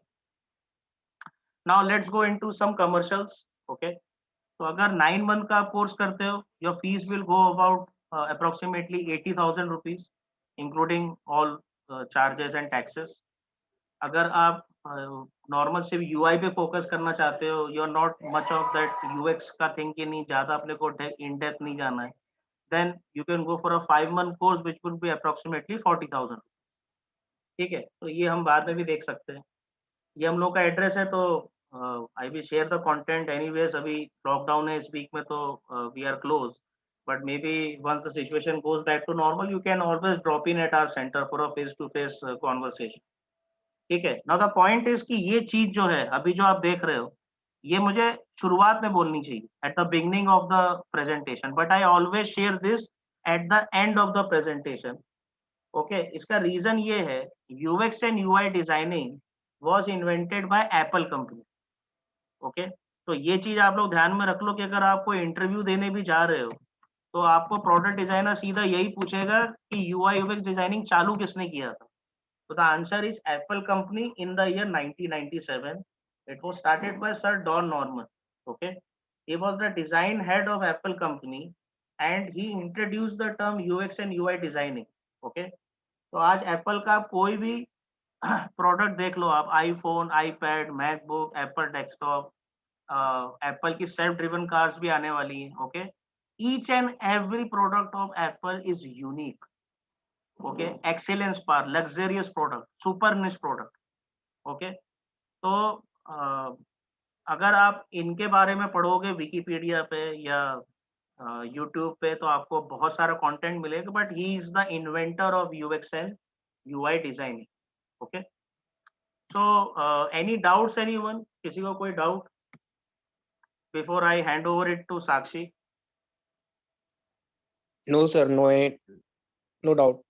now let's go into some commercials. Okay, तो अगर 9 month का कोर्स करते हो, your fees will go about approximately 80,000 rupees, including all charges and taxes. अगर आप normal सिर्फ UI पे focus करना चाहते हो, you are not much of that UX का थिंग कि नहीं ज़्यादा अपने को इन डेप्थ नहीं जाना है, then you can go for a 5 month course which will be approximately 40,000. ठीक है, तो ये हम बाद में भी देख सकते हैं. ये हम लोग का एड्रेस है, तो I will share the content anyways. अभी लॉकडाउन है इस वीक में, तो we are close, but may be once the situation goes back to normal, you can always drop in at our centre for a face to face conversation. ठीक है, now the point is कि ये चीज जो है अभी जो आप देख रहे हो, ये मुझे शुरुआत में बोलनी चाहिए, at the beginning of the presentation, but I always share this at the end of the presentation. Okay, इसका रीजन ये है, UX and UI designing was invented by Apple company. Okay, तो ये चीज आप लोग ध्यान में रख लो कि अगर आप कोई इंटरव्यू देने भी जा रहे हो, तो आपको प्रोडक्ट डिजाइनर सीधा यही पूछेगा कि यूआई यूएक्स डिजाइनिंग चालू किसने किया था. So the answer is Apple company in the year 1997. It was started by Sir Don Norman. Okay, he was the design head of Apple company, and he introduced the term UX and UI designing. Okay, तो आज Apple का कोई भी product देख लो आप, iPhone, iPad, MacBook, Apple desktop, Apple की self driven cars भी आने वाली है. Okay, each and every product of Apple is unique. Okay, excellence par, luxurious product, super niche product. Okay, तो अगर आप इनके बारे में पढ़ोगे विकिपीडिया पे या यूट्यूब पे, तो आपको बहुत सारा कंटेंट मिलेगा, but he is the inventor of UX and UI designing. Okay, so any doubts anyone? किसी को कोई doubt before I hand over it to Sakshi? No, sir. No doubt.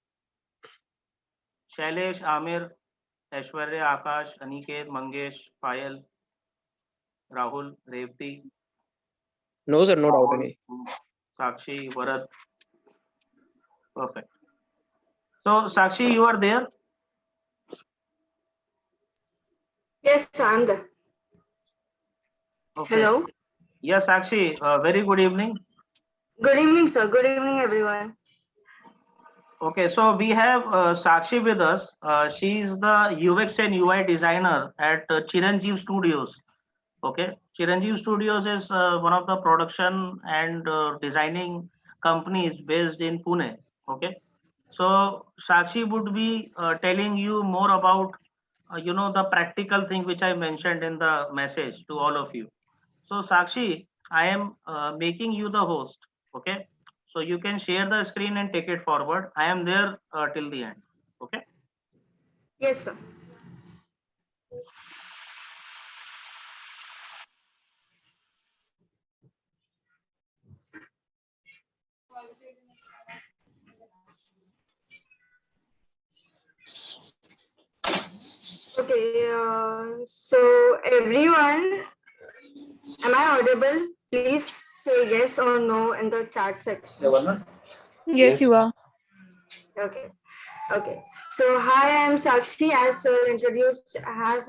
Shailesh, Aamir, Aishwarya, Akash, Aniket, Mangesh, Payal, Rahul, Revati, No, sir. No doubt any. Sakshi, Bharat. Perfect. So Sakshi, you are there? Yes, I'm there. Okay. Hello. Yes, Sakshi, very good evening. Good evening, sir. Good evening, everyone. Okay, so we have Sakshi with us. She is the UX and UI designer at Chiranjeev Studios. Okay, Chiranjeev Studios is one of the production and designing companies based in Pune. Okay, so Sakshi would be telling you more about the practical thing which I mentioned in the message to all of you. So Sakshi, I am making you the host. Okay, so you can share the screen and take it forward. I am there till the end. Okay. Yes, sir. Okay, so everyone, am I audible? Please say yes or no in the chat section. Yes, you are. Okay. Okay. So hi, I am Sakshi, as sir has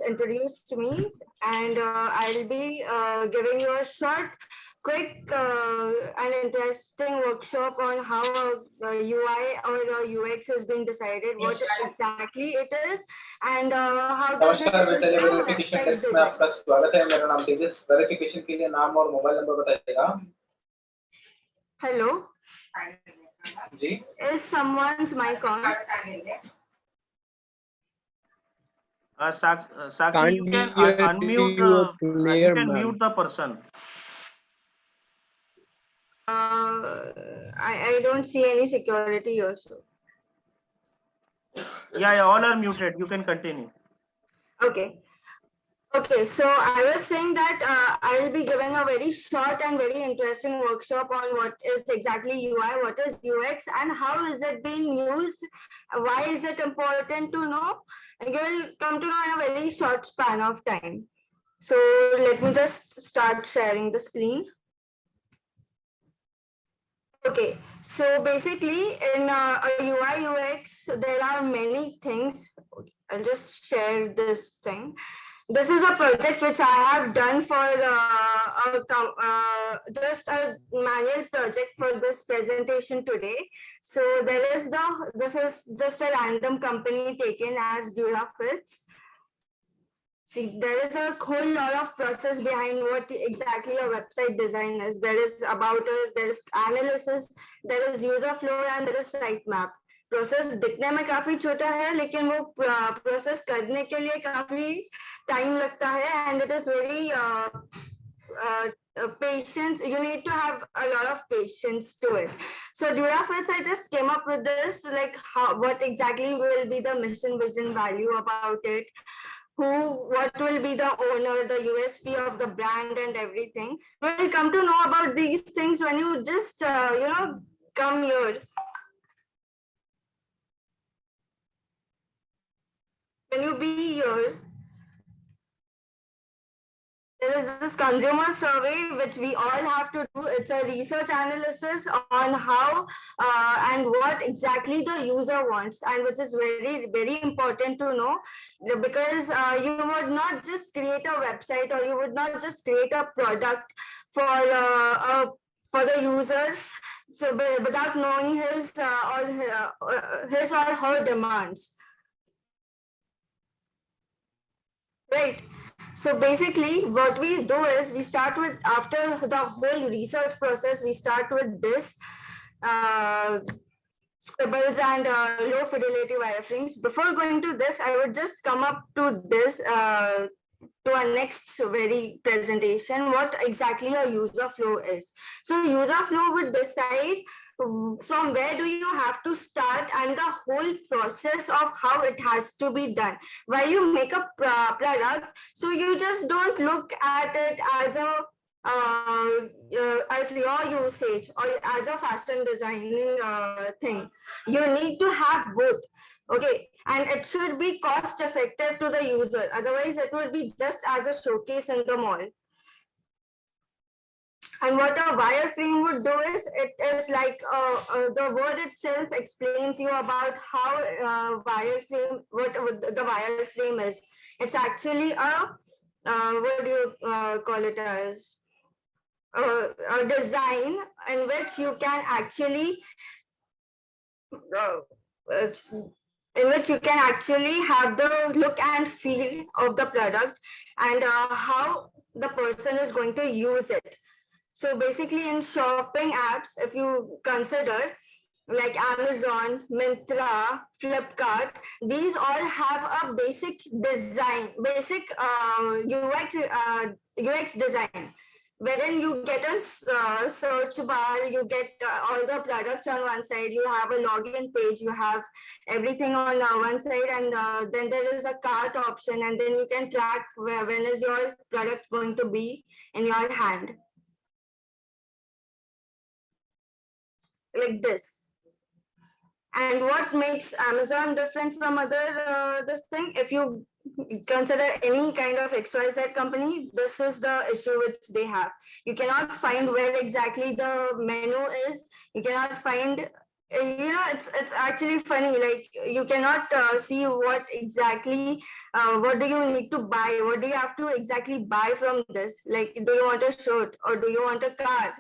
introduced me, and I'll be giving you a short, quick, and interesting workshop on how UI or UX is being decided, what exactly it is, and how does it नमस्कार बेटा, affect verification test में design. आपका स्वागत है. मेरा नाम तेजस. Verification के लिए नाम और मोबाइल नंबर बताइएगा. Hello. जी, Is someone's mic on? Sakshi, Can't you can hear unmute. you You clear, can ma'am. mute the person. I don't see any security also. Yeah, all are muted. You can continue. Okay. Okay, so I was saying that I will be giving a very short and very interesting workshop on what is exactly UI, what is UX, and how is it being used, why is it important to know, and you will come to know in a very short span of time. So let me just start sharing the screen. Okay, so basically in a UI UX, there are many things. I'll just share this thing. This is a project which I have done for just a manual project for this presentation today. So this is just a random company taken as Durafits. See, there is a whole lot of process behind what exactly a website design is. There is about us, there is analysis, there is user flow, and there is sitemap. Process दिखने में काफी छोटा है, लेकिन वो process करने के लिए काफी टाइम लगता है, and it is very patience. You need to have a lot of patience to it. So Durafits, I just came up with this, like what exactly will be the mission, vision, value about it. What will be the owner, the USP of the brand and everything. We'll come to know about these things when you just, come here. When you be here, there is this consumer survey which we all have to do. It's a research analysis on how and what exactly the user wants, and which is very, very important to know, because you would not just create a website, or you would not just create a product for the user, so without knowing his or her demands. Right. So basically what we do is we start with, after the whole research process, we start with this scribbles and low fidelity wireframes. Before going to this, I would just come up to this to our next very presentation, what exactly a user flow is. So user flow would decide from where do you have to start and the whole process of how it has to be done. While you make a product, so you just don't look at it as a as your usage or as a fashion designing thing. You need to have both. Okay, and it should be cost effective to the user. Otherwise, it would be just as a showcase in the mall. And what a wireframe would do is, it is like the word itself explains you about how wireframe, what the wireframe is. It's actually a, what do you call it as? A design in which you can actually have the look and feel of the product, and how the person is going to use it. So basically in shopping apps, if you consider like Amazon, Myntra, Flipkart, these all have a basic design, basic UX design, wherein you get a search bar, you get all the products on one side, you have a login page, you have everything on one side, and then there is a cart option, and then you can track when is your product going to be in your hand. Like this. And what makes Amazon different from other this thing, if you consider any kind of XYZ company, this is the issue which they have. You cannot find where exactly the menu is. You cannot find, it's actually funny, like you cannot see what exactly, what do you need to buy, what do you have to exactly buy from this, like do you want a shirt or do you want a car?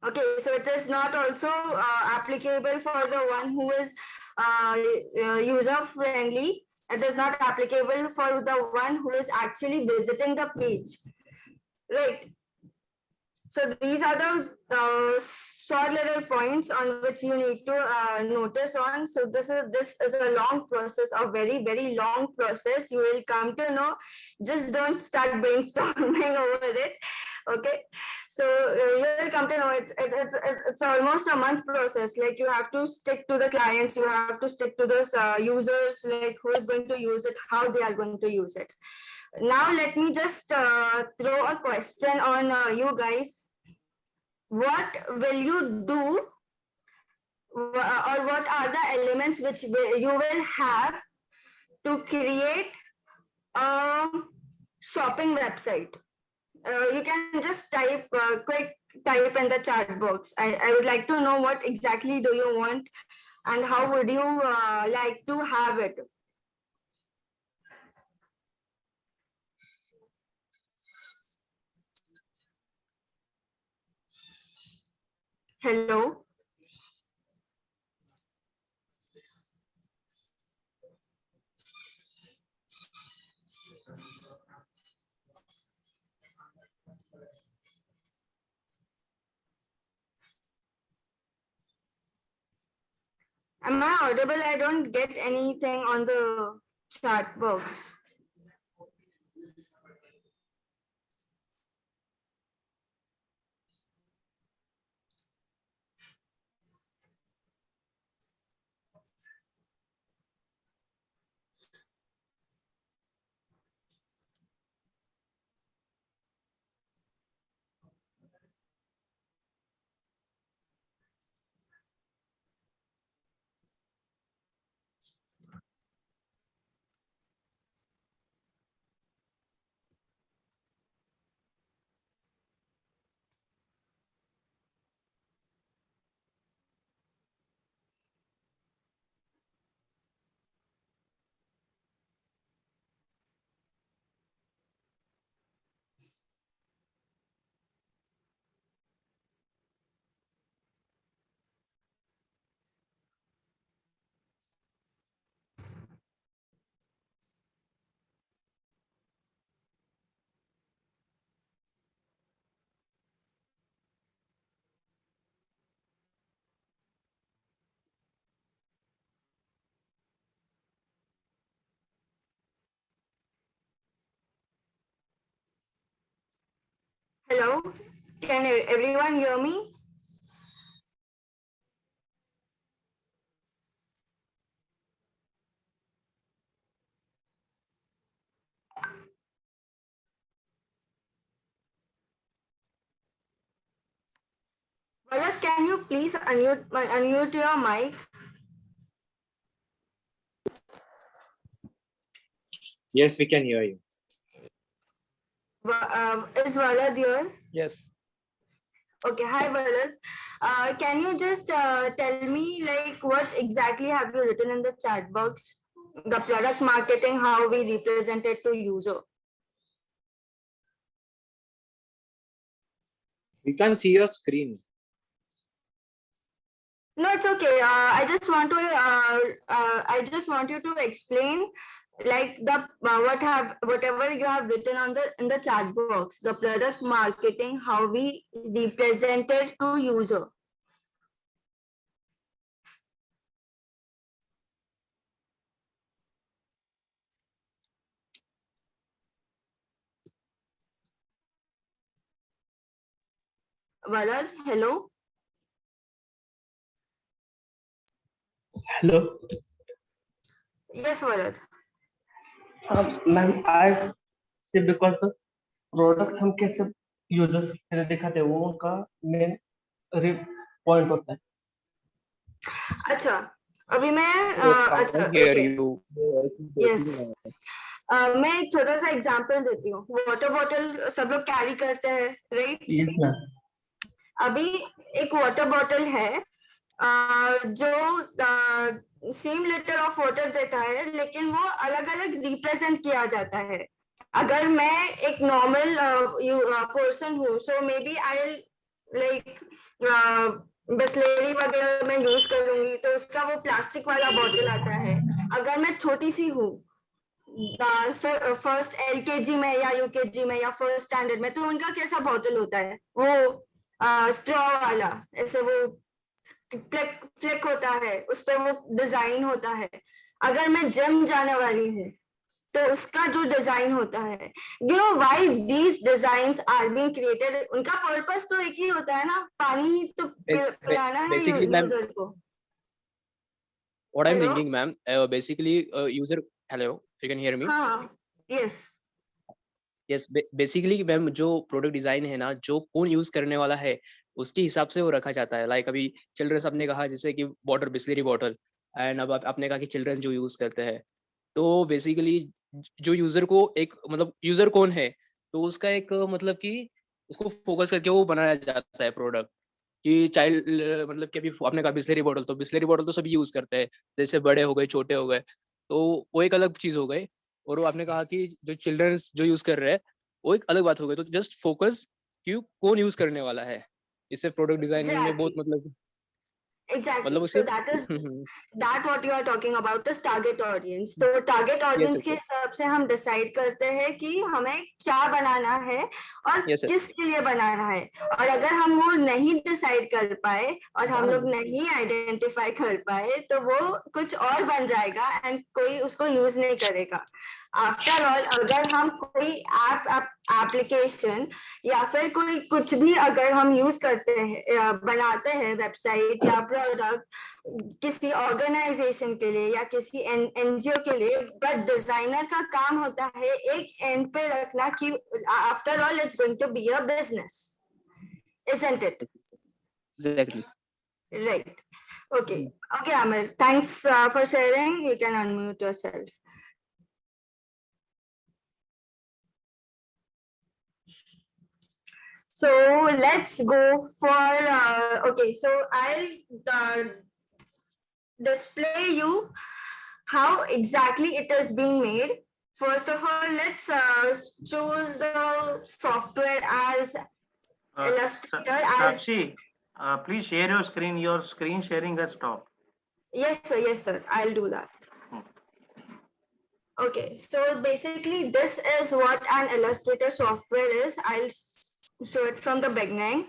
Okay, so it is not also applicable for the one who is user friendly. It is not applicable for the one who is actually visiting the page, right? So these are the short little points on which you need to notice on. So this is a long process, a very, very long process. You will come to know. Just don't start brainstorming over it. Okay, so you will come to know it's almost a month process. Like you have to stick to the clients, you have to stick to this users, like who is going to use it, how they are going to use it. Now let me just throw a question on you guys. What will you do, or what are the elements which you will have to create a shopping website? You can just type quick type in the chat box. I would like to know what exactly do you want and how would you like to have it. Hello. Am I audible? I don't get anything on the chat box. Hello, can everyone hear me? Bharat, can you please unmute your mic? Yes, we can hear you. Is Bharat here? Yes. Okay, hi Bharat. Can you just tell me like what exactly have you written in the chat box? The product marketing, how we represent it to user. We can't see your screen. No, it's okay. I just want you to explain like the whatever you have written on in the chat box, the product marketing, how we represent it to user. Bharat, hello. Hello. Yes, Bharat. Ma'am, I say because the product हम कैसे users के लिए दिखाते हैं वो उनका main point होता है. अच्छा, अभी मैं Can't hear okay. you. Yes. मैं एक छोटा सा एग्जांपल देती हूँ. वाटर बॉटल सब लोग कैरी करते हैं, राइट? Yes, ma'am. अभी एक वाटर बॉटल है जो सेम लीटर ऑफ वाटर देता है, लेकिन वो अलग अलग रिप्रेजेंट किया जाता है. अगर मैं एक नॉर्मल पर्सन हूँ, so maybe I like Bisleri वगैरह मैं यूज करूंगी तो उसका वो प्लास्टिक वाला बॉटल आता है. अगर मैं छोटी सी हूँ, फर्स्ट एलकेजी में या यूकेजी में या फर्स्ट स्टैंडर्ड में, तो उनका कैसा बॉटल होता है? वो स्ट्रॉ वाला, ऐसे वो फ्लेक होता है, उस पर वो डिजाइन होता है. अगर मैं जिम जाने वाली हूँ तो उसका जो डिजाइन होता है, you know why these designs are being created. उनका पर्पस तो एक ही होता है ना, पानी ही तो पिलाना है यूजर को. What I'm Hello? thinking, ma'am, basically, user. Hello, you can hear me? हाँ, yes. Yes, basically, मैम जो प्रोडक्ट डिजाइन है ना, जो कौन यूज करने वाला है उसके हिसाब से वो रखा जाता है. लाइक अभी चिल्ड्रंस आपने कहा जैसे कि वाटर बिस्लेरी बॉटल, एंड अब आपने कहा कि चिल्ड्रंस जो यूज करते हैं, तो बेसिकली जो यूजर को एक मतलब यूजर कौन है, तो उसका एक मतलब कि उसको फोकस करके वो बनाया जाता है प्रोडक्ट। कि चाइल्ड मतलब कि अभी आपने कहा बिस्लेरी बॉटल, तो बिस्लेरी बॉटल तो सभी यूज करते हैं, जैसे बड़े हो गए छोटे हो गए, तो वो एक अलग चीज हो गई। और वो आपने कहा कि जो चिल्ड्रंस जो यूज कर रहे हैं वो एक अलग बात हो गई। तो जस्ट फोकस कि कौन यूज करने वाला है, इससे प्रोडक्ट डिजाइनिंग में बहुत Exactly. मतलब So उसे that is that what you are talking about is target audience. तो target यस audience यस के हिसाब से हम decide करते हैं कि हमें क्या बनाना है और यस किसके लिए बनाना है। और अगर हम वो नहीं decide कर पाए और हम लोग नहीं identify कर पाए तो वो कुछ और बन जाएगा and कोई उसको use नहीं करेगा। आफ्टर ऑल अगर हम कोई एप्लीकेशन या फिर कोई कुछ भी अगर हम यूज करते हैं बनाते हैं वेबसाइट या प्रोडक्ट किसी ऑर्गेनाइजेशन के लिए या किसी एनजीओ के लिए, बट डिजाइनर का काम होता है एक एंड पे रखना कि after all it's going to be a business, isn't it? Exactly. Right. Okay. Okay, Amir. Thanks for sharing. You can unmute yourself. So let's go for, okay, so I'll display you how exactly it is being made. First of all, let's choose the software as Illustrator as. Sakshi, please share your screen. Your screen sharing has stopped. Yes, sir. I'll do that. Okay, so basically this is what an Illustrator software is. I'll show it from the beginning.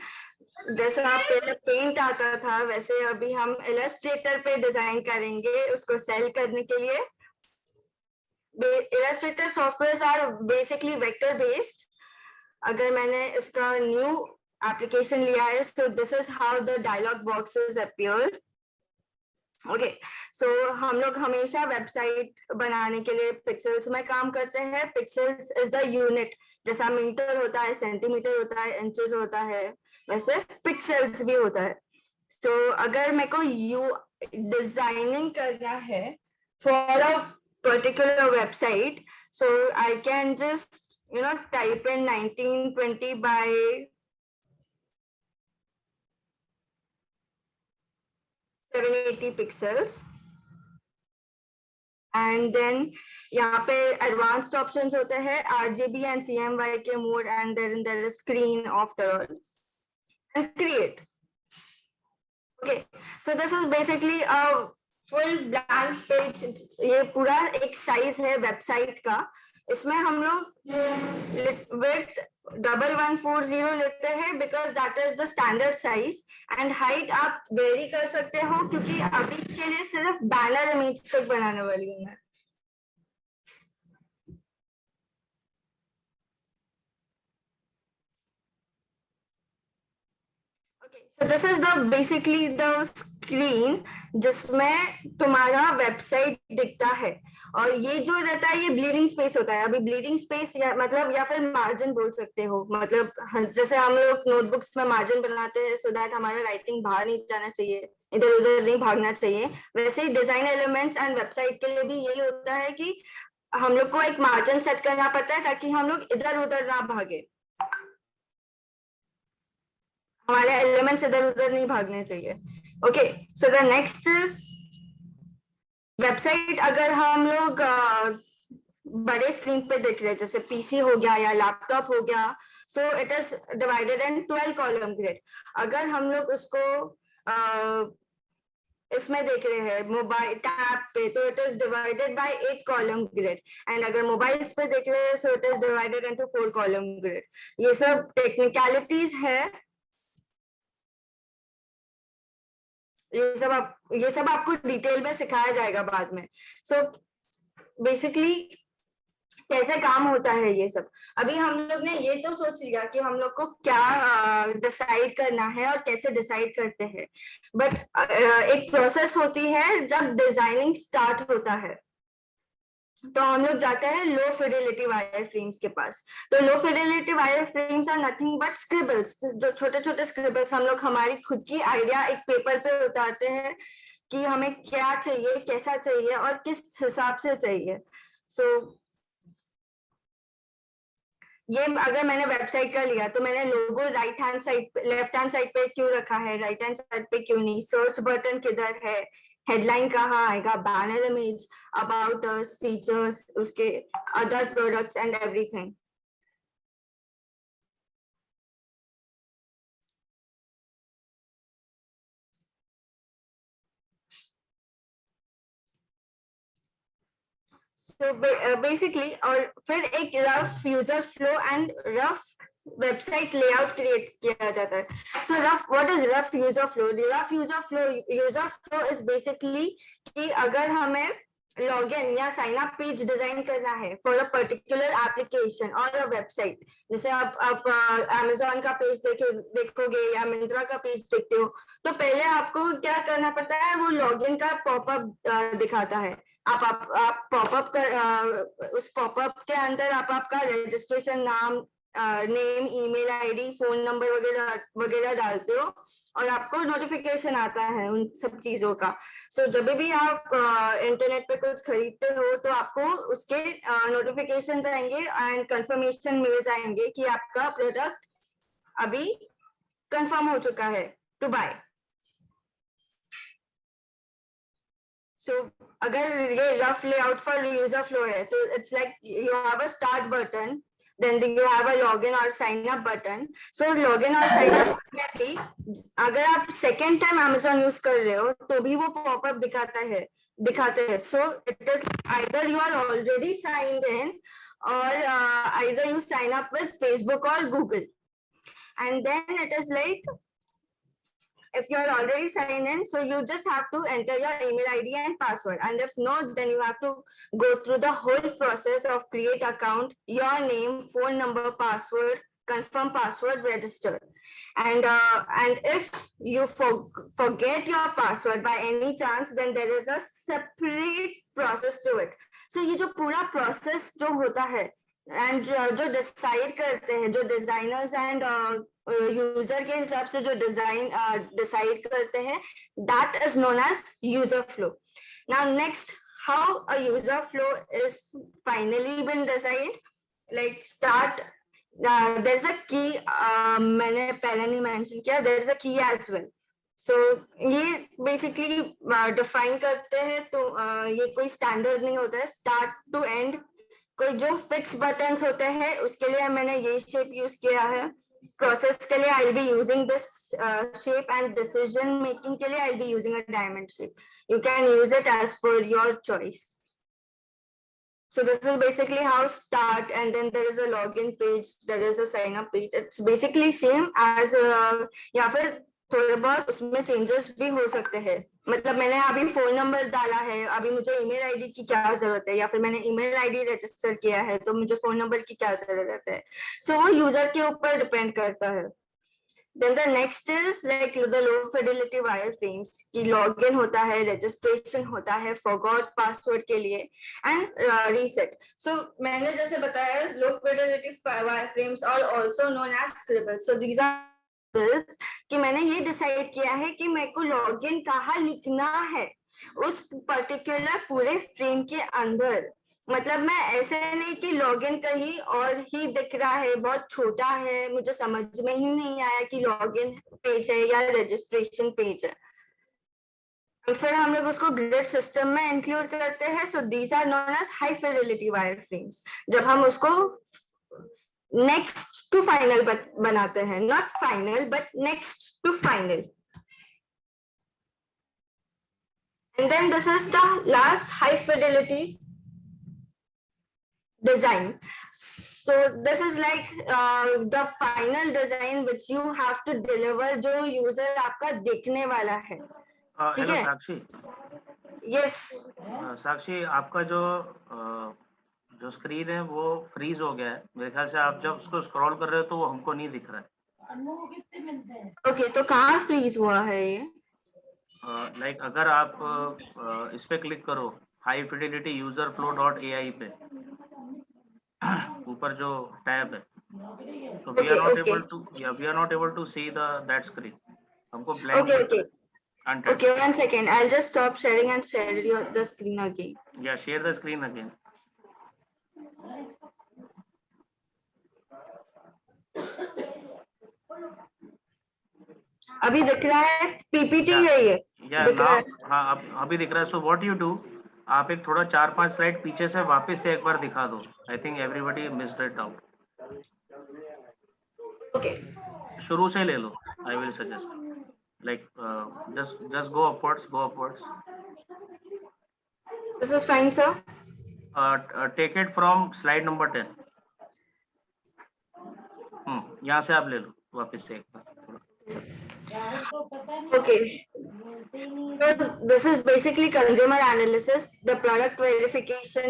जैसा पहले paint आता था वैसे अभी हम Illustrator पे design करेंगे उसको सेल करने के लिए। Illustrator softwares are basically vector based. अगर मैंने इसका न्यू एप्लीकेशन लिया है, so this is how the dialog boxes appear. Okay, so हम लोग हमेशा वेबसाइट बनाने के लिए पिक्सेल्स में काम करते हैं। पिक्सेल्स इज द यूनिट, जैसा मीटर होता है, सेंटीमीटर होता है, इंचेस होता है, वैसे पिक्सेल्स भी होता है। सो अगर मेरे को डिजाइनिंग करना है for a particular website, so I can just type in 1920 by 780 pixels, and then यहाँ पे advanced options होते हैं RGB and CMYK mode, and then there is screen after all, and create. Okay, so this is basically a full blank page. ये पूरा एक size है website का। इसमें हम लोग width 1140 लेते हैं because that is the standard size, and height आप वेरी कर सकते हो क्योंकि अभी के लिए सिर्फ बैनर इमेज तक बनाने वाली हूँ मैं। Okay, so this is the basically the screen जिसमें तुम्हारा वेबसाइट दिखता है, और ये जो रहता है ये ब्लीडिंग स्पेस होता है। अभी ब्लीडिंग स्पेस या मतलब या फिर मार्जिन बोल सकते हो, मतलब जैसे हम लोग नोटबुक्स में मार्जिन बनाते हैं सो दैट हमारा राइटिंग बाहर नहीं जाना चाहिए, इधर उधर नहीं भागना चाहिए, वैसे ही डिजाइन एलिमेंट्स एंड वेबसाइट के लिए भी यही होता है कि हम लोग को एक मार्जिन सेट करना पड़ता है ताकि हम लोग इधर उधर ना भागे, हमारे एलिमेंट्स इधर उधर नहीं भागने चाहिए। Okay, so the next is website. अगर हम लोग बड़े स्क्रीन पे देख रहे हैं जैसे पीसी हो गया या लैपटॉप हो गया, so it is divided in 12 column grid. अगर हम लोग उसको इसमें देख रहे हैं मोबाइल टैब पे, तो it is divided by 8 column grid, and अगर मोबाइल्स पे देख रहे हैं so it is divided into 4 column grid. ये सब टेक्निकलिटीज है, ये सब आपको डिटेल में सिखाया जाएगा बाद में। सो बेसिकली कैसे काम होता है ये सब। अभी हम लोग ने ये तो सोच लिया कि हम लोग को क्या डिसाइड करना है और कैसे डिसाइड करते हैं, बट एक प्रोसेस होती है जब डिजाइनिंग स्टार्ट होता है, तो हम लोग जाते हैं लो फिडेलिटी वायर फ्रेम्स के पास। तो low fidelity wire frames are nothing but scribbles, जो छोटे छोटे स्क्रिबल्स हम लोग हमारी खुद की आइडिया एक पेपर पे उतारते हैं कि हमें क्या चाहिए, कैसा चाहिए और किस हिसाब से चाहिए। सो ये अगर मैंने वेबसाइट का लिया तो मैंने logo right hand side left hand side पे क्यों रखा है, राइट हैंड साइड पे क्यों नहीं, सर्च बटन किधर है, हेडलाइन कहाँ आएगा, banner image, about us, features, उसके other products and everything. So basically, और फिर एक rough user flow and rough website layout create किया जाता है. So rough, what is rough user flow? Rough user flow is basically कि अगर हमें लॉगिन या साइन अप पेज डिजाइन करना है फॉर अ पर्टिकुलर एप्लीकेशन और अ वेबसाइट, जैसे आप अमेजोन का पेज देखोगे या मिंत्रा का पेज देखते हो, तो पहले आपको क्या करना पड़ता है, वो लॉगिन का पॉपअप दिखाता है. आप पॉपअप कर उस पॉपअप के अंदर आप आपका रजिस्ट्रेशन नाम, name, email ID, phone number वगैरह वगैरह डालते हो और आपको नोटिफिकेशन आता है उन सब चीजों का. सो जब भी आप इंटरनेट पे कुछ खरीदते हो तो आपको उसके नोटिफिकेशन आएंगे एंड कंफर्मेशन मेल्स आएंगे कि आपका प्रोडक्ट अभी कंफर्म हो चुका है टू बाय. So अगर ये rough layout for user flow है तो it's like you have a start button, then you have a login or sign up button. So login और sign up में भी अगर आप second time Amazon यूज कर रहे हो तो भी वो पॉपअप दिखाते हैं. So it is either you are already signed in or either you sign up with Facebook or Google, and then it is like if you are already signed in, so you just have to enter your email ID and password, and if not, then you have to go through the whole process of create account, your name, phone number, password, confirm password, register, and if you forget your password by any chance, then there is a separate process to it. So ये जो पूरा process जो होता है and जो decide करते हैं, जो डिजाइनर्स एंड यूजर के हिसाब से जो डिजाइन डिसाइड करते हैं, that is known as user flow. Now next, how a user flow is finally been decide, like start, there is a key, मैंने पहले नहीं मेंशन किया, देयर इज अ की एज वेल. सो ये बेसिकली डिफाइन करते हैं, तो ये कोई स्टैंडर्ड नहीं होता है, स्टार्ट टू एंड कोई जो फिक्स बटन्स होते हैं उसके लिए मैंने ये शेप यूज किया है. प्रोसेस के लिए I will be using this shape and decision making के लिए I will be using a diamond shape. You can use it as per your choice. So this is basically how start, and then there is a login page, there is a sign up page. It's basically same as या फिर थोड़े बहुत उसमें changes भी हो सकते हैं. मतलब मैंने अभी फोन नंबर डाला है, अभी मुझे ईमेल आईडी की क्या जरूरत है, या फिर मैंने ईमेल आईडी रजिस्टर किया है तो मुझे फोन नंबर की क्या जरूरत है. सो वो यूजर के ऊपर डिपेंड करता है. Then the next is like the low fidelity wireframes की login होता है, registration होता है, forgot password के लिए and reset. So मैंने जैसे बताया low fidelity wireframes are also known as scribbles. So these are कि मैंने ये डिसाइड किया है कि मेरे को लॉगिन कहाँ लिखना है उस पर्टिकुलर पूरे फ्रेम के अंदर. मतलब मैं ऐसे नहीं कि लॉगिन कहीं और ही दिख रहा है, बहुत छोटा है, मुझे समझ में ही नहीं आया कि लॉगिन पेज है या रजिस्ट्रेशन पेज है, और फिर हम लोग उसको ग्रिड सिस्टम में इंक्लूड करते हैं. So these are known as high fidelity wireframes. जब हम उसको नेक्स्ट टू फाइनल बनाते हैं, not final but next to final. And then this is the last high fidelity design. So this is like the final design which you have to deliver, जो user आपका देखने वाला है. ठीक hello है? साक्षी. Yes. साक्षी, आपका जो स्क्रीन है वो फ्रीज हो गया है मेरे ख्याल से. आप जब उसको स्क्रॉल कर रहे हो तो वो हमको नहीं दिख रहा है. Okay, तो कहाँ फ्रीज हुआ है ये? लाइक अगर आप इस पे क्लिक करो, high fidelity user flow .ai पे, ऊपर जो टैब है, तो we are not able to see that screen. हमको blank. Okay, 1 second. I'll just stop sharing and share the screen again. Yeah, share the screen again. अभी दिख रहा है, पीपीटी Yeah. है ये, या दिख रहा नाउ, है। हाँ अभी दिख रहा है. सो व्हाट यू डू, आप एक थोड़ा 4-5 स्लाइड पीछे से वापस से एक बार दिखा दो. I think everybody missed it out. Okay, शुरू से ले लो. I will suggest like just go upwards. This is fine sir. Take it from slide number 10. यहाँ से आप ले लो वापस से एक बार. Okay. So this is basically consumer analysis. The product verification,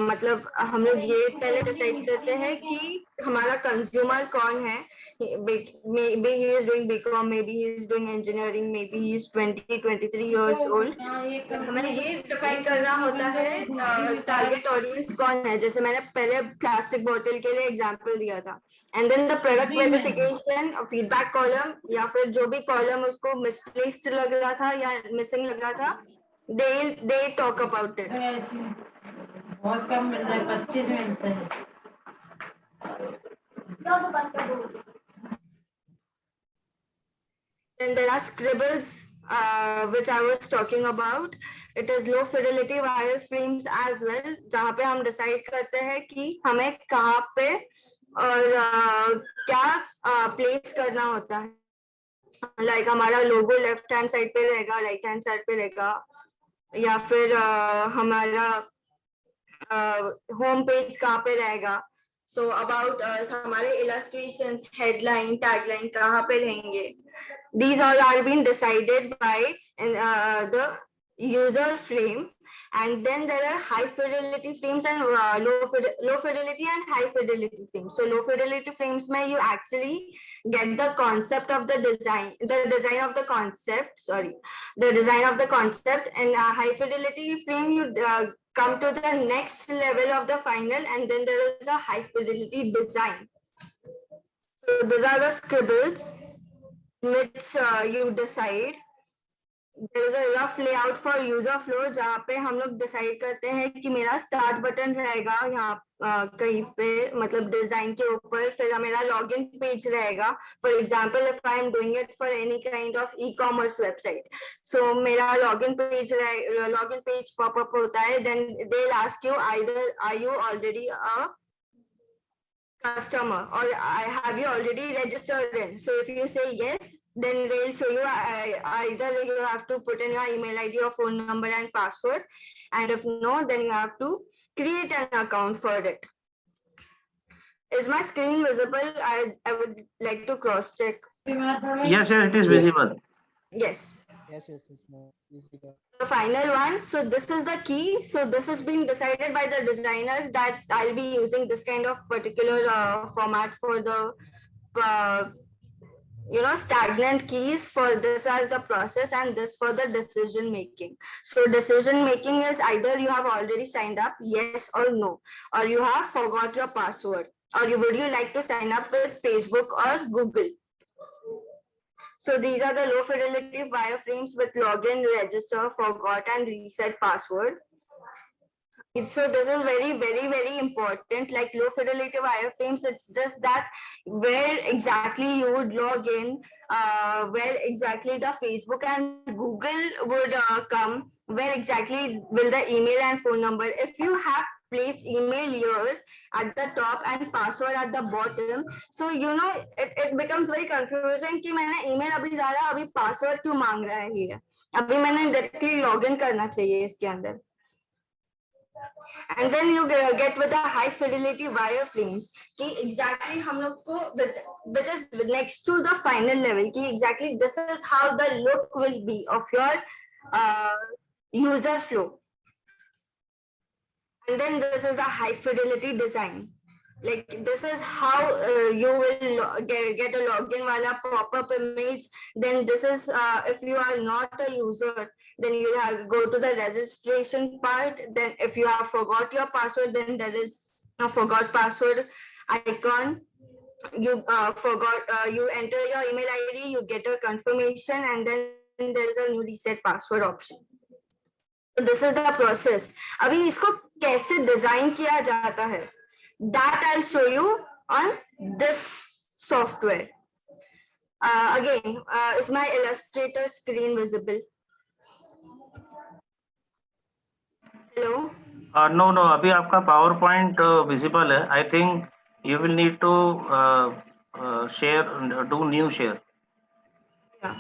मतलब हम लोग ये पहले डिसाइड करते हैं कि हमारा कंज्यूमर कौन है. Maybe he is doing BCom, maybe he is doing engineering, maybe he is 20-23 years old. हमें ये डिफाइन करना होता है टारगेट ऑडियंस कौन है. जैसे मैंने पहले प्लास्टिक बोतल के लिए एग्जांपल दिया था. And then the product verification, feedback column या फिर जो भी कॉलम उसको मिसप्लेस्ड लग रहा था या मिसिंग लग रहा था, दे टॉक अबाउट इट. बहुत कम मिल रहा है, 25 मिलता है. Then there are scribbles, which I was talking about. It is low fidelity wireframes as well, जहाँ पे हम डिसाइड करते हैं कि हमें कहाँ पे और क्या प्लेस करना होता है. लाइक हमारा लोगो लेफ्ट हैंड साइड पे रहेगा, राइट हैंड साइड पे रहेगा, या फिर हमारा होम पेज कहाँ पे रहेगा. सो अबाउट हमारे इलस्ट्रेशंस, हेडलाइन, टैगलाइन कहाँ पे रहेंगे. These all are being decided by the user frame. And then there are high fidelity frames and low fidelity and high fidelity frames. So low fidelity frames may you actually get the concept of the design of the concept, the design of the concept. And high fidelity frame you come to the next level of the final, and then there is a high fidelity design. So these are the scribbles which you decide. There is a rough layout for user flow, जहाँ पे हम लोग decide करते हैं कि मेरा start button रहेगा यहाँ कहीं पे, मतलब डिजाइन के ऊपर. फिर मेरा लॉगिन पेज रहेगा. For example if I am doing it for any kind of e-commerce website, so मेरा लॉगिन पेज पॉपअप होता है. Then they will ask you either are you already a customer or have you already registered in. So if you say yes, then they'll show you either you have to put in your email ID or phone number and password, and if no, then you have to create an account for it. Is my screen visible? I would like to cross check. Yes, it is visible. Yes. The final one. So this is the key. So this is being decided by the designer that I'll be using this kind of particular format for the stagnant keys for this as the process, and this for the decision making. So decision making is either you have already signed up, yes or no, or you have forgot your password, or would you like to sign up with Facebook or Google. So these are the low fidelity wireframes with login, register, forgot, and reset password. So this is very, very, very important. Like low fidelity wireframes, it's just that where exactly you would log in, where exactly the Facebook and Google would come, where exactly will the email and phone number. If you have placed email here at the top and password at the bottom, so it becomes very confusing कि मैंने email अभी डाला, अभी password क्यों मांग रहा है ये, अभी मैंने directly login करना चाहिए इसके अंदर. And then you get with the high fidelity wireframes कि exactly हम लोग को which is next to the final level कि exactly this is how the look will be of your user flow. And then this is the high fidelity design. Like this is how you will get a login wala pop-up image. Then this is if you are not a user, then you have to go to the registration part. Then if you have forgot your password, then there is a forgot password icon. You you enter your email ID, you get a confirmation, and then there is a new reset password option. So this is the process. अभी इसको कैसे design किया जाता है, that I'll show you on this software. Again, is my Illustrator screen visible? Hello? No, no, अभी आपका PowerPoint visible है. I think you will need to share, do new share. Yeah.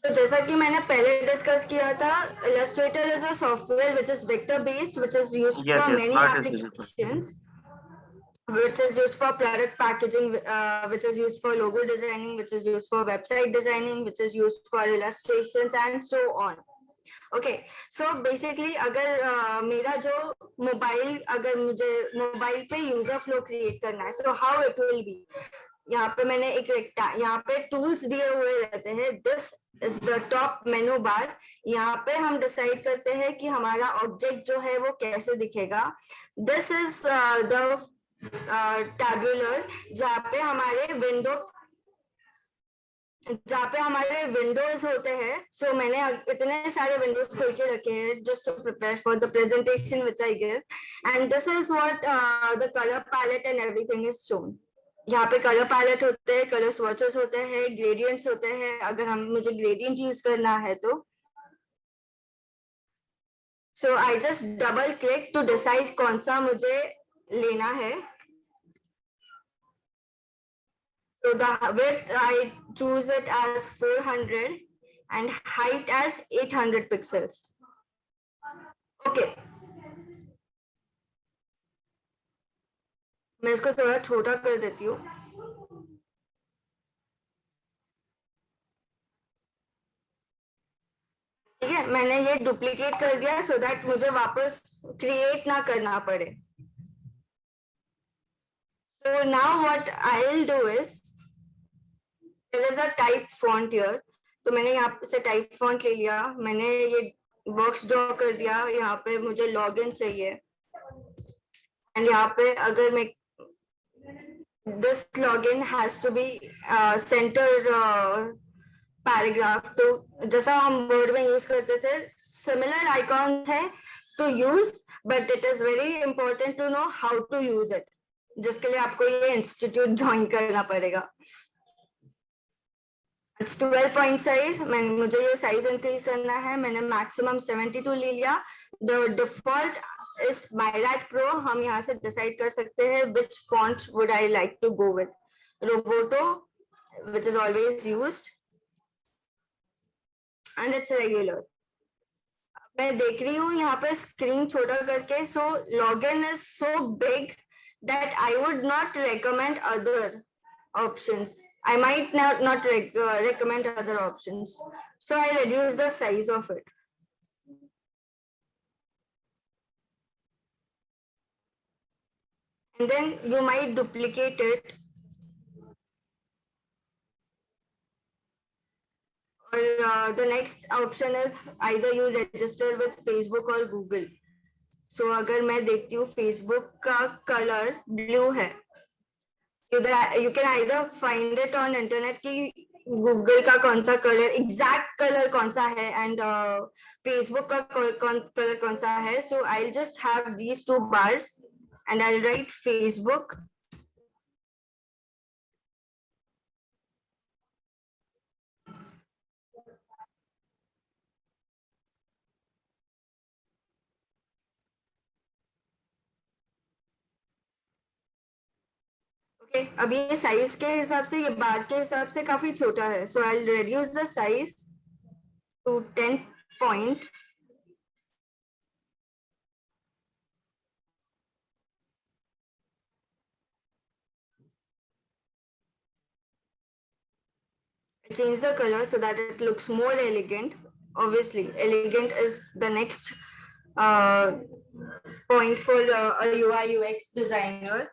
तो जैसा कि मैंने पहले डिस्कस किया था, Illustrator is a software which is vector based, which is used Yes, for yes, many now it is visible. applications, which is used for product packaging, which is used for logo designing, which is used for website designing, which is used for illustrations and so on. Okay, so basically अगर मेरा जो mobile, अगर मुझे mobile पे user flow create करना है, so how it will be, यहाँ पे मैंने एक यहाँ पे टूल्स दिए हुए रहते हैं. दिस इज द टॉप मेनू बार. यहाँ पे हम डिसाइड करते हैं कि हमारा ऑब्जेक्ट जो है वो कैसे दिखेगा. दिस इज द टैबुलर, जहाँ पे हमारे विंडोज होते हैं. सो मैंने इतने सारे विंडोज खोल के रखे हैं just to prepare for the presentation which I give. And this is what the colour palette and everything is shown. यहाँ पे कलर पैलेट होते हैं, कलर स्वॉचेस होते हैं, ग्रेडियंट्स होते हैं, अगर मुझे ग्रेडियंट यूज करना है तो. So I just double click to decide कौन सा मुझे लेना है. So the width, I choose it as 400 and height as 800 pixels. Okay. मैं इसको थोड़ा छोटा कर देती हूँ. ठीक है, मैंने ये डुप्लीकेट कर दिया so that मुझे वापस क्रिएट ना करना पड़े. So now what I'll do is, there is a type font here. तो मैंने यहाँ से type font ले लिया, मैंने ये बॉक्स ड्रॉ कर दिया. यहाँ पे मुझे लॉगिन चाहिए एंड यहाँ पे अगर मैं this login has to be center paragraph. तो जैसा हम वर्ड में यूज करते थे, similar icons है to use, but it is very important to know how to use it, जिसके लिए आपको ये इंस्टीट्यूट ज्वाइन करना पड़ेगा. 12 पॉइंट साइज, मुझे ये साइज इंक्रीज करना है. मैंने मैक्सिमम 72 ले लिया. The default is Myriad Pro. हम यहाँ से डिसाइड कर सकते हैं which font would I like to go with. Roboto, which is always used, and it's regular. मैं देख रही हूँ यहाँ पे स्क्रीन छोटा करके, so login is so big that I would not recommend other options. I might not recommend other options. So I reduce the size of it. And then you might duplicate it. Or the next option is either you register with Facebook or Google. So अगर मैं देखती हूँ Facebook का color blue है, you can either find it on internet कि Google का कौन सा कलर, एग्जैक्ट कलर कौन सा है, एंड Facebook का कलर कौन सा है. So I'll just have these two bars and I'll write Facebook. Okay, अभी ये साइज के हिसाब से, ये बार के हिसाब से काफी छोटा है. So I'll reduce the size to 10 point. I change the color so that it looks more elegant. Obviously, elegant is the next point for a UI UX designer.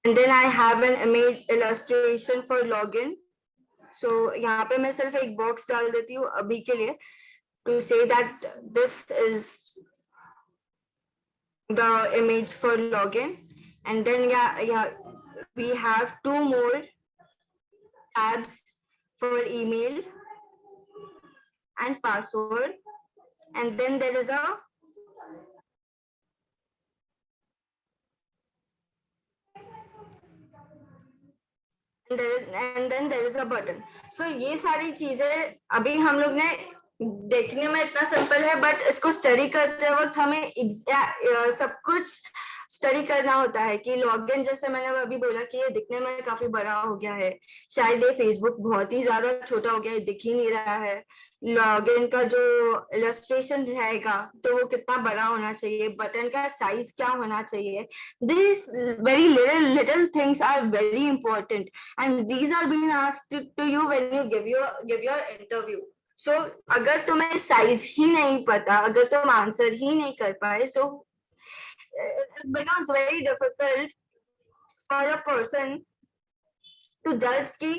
And then I have an image illustration for login. So यहाँ पे मैं सिर्फ एक box डाल देती हूँ अभी के लिए, to say that this is the image for login. And then we have two more tabs for email and password. And then there is a and then there is a button. So ये सारी चीजें अभी हम लोग ने देखने में इतना सिंपल है, बट इसको स्टडी करते वक्त हमें सब कुछ स्टडी करना होता है कि लॉगिन, जैसे मैंने अभी बोला कि ये दिखने में काफी बड़ा हो गया है, शायद ये फेसबुक बहुत ही ज्यादा छोटा हो गया है, दिख ही नहीं रहा है। लॉगिन का जो इलस्ट्रेशन रहेगा तो वो कितना बड़ा होना चाहिए, बटन का साइज क्या होना चाहिए, these very little things are very important, and these are being asked to you when you give your interview. So अगर तुम्हें साइज ही नहीं पता, अगर तुम आंसर ही नहीं कर पाए, so it becomes very difficult for a person to judge कि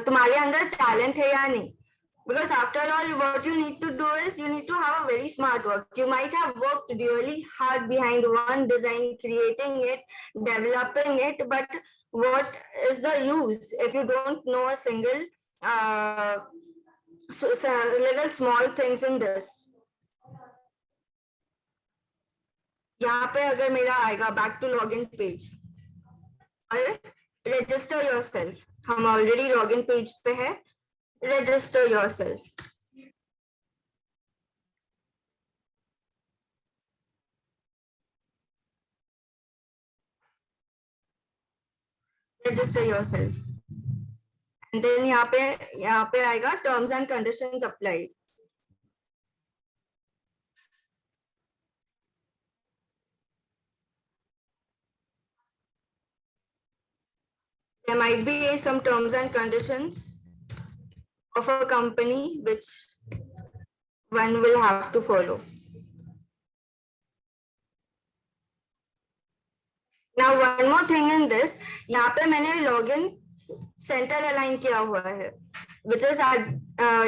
तुम्हारे अंदर टैलेंट है या नहीं. Because after all, what you need to do is you need to have a very smart work. You might have worked really hard behind one design, creating it, developing it, but what is the use if you don't know a single so little small things in this? यहाँ पे अगर मेरा आएगा back to login page और register yourself, हम already login page पे है, register yourself. Register yourself. And then यहाँ पे आएगा terms and conditions applied. There might be some terms and conditions of a company which one will have to follow. Now one more thing in this, यहाँ पे मैंने login center align किया हुआ है, which is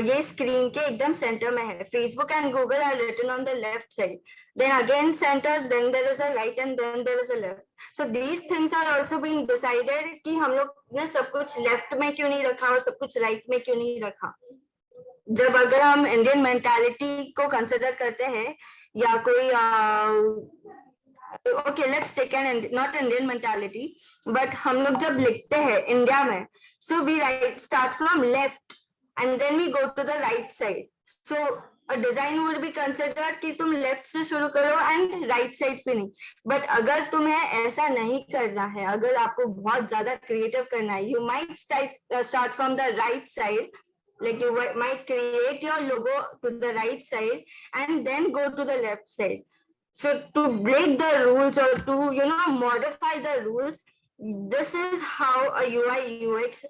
ये screen के एकदम center में है. Facebook and Google are written on the left side. Then again center, then there is a right, and then there is a left. So these things are also being decided कि हम लोग ने सब कुछ left में क्यों नहीं रखा और सब कुछ right में क्यों नहीं रखा. जब अगर हम इंडियन मेंटालिटी को कंसिडर करते हैं या कोई okay, let's take not Indian mentality, but हम लोग जब लिखते हैं इंडिया में, so we start from left and then we go to the right side. So a design would be considered कि तुम left से शुरू करो and right side पे नहीं. But अगर तुम्हें ऐसा नहीं करना है, अगर आपको बहुत ज्यादा creative करना है, you might start from the right side. Like you might create your logo to the right side and then go to the left side. So to break the rules or to modify the rules, this is how a UI UX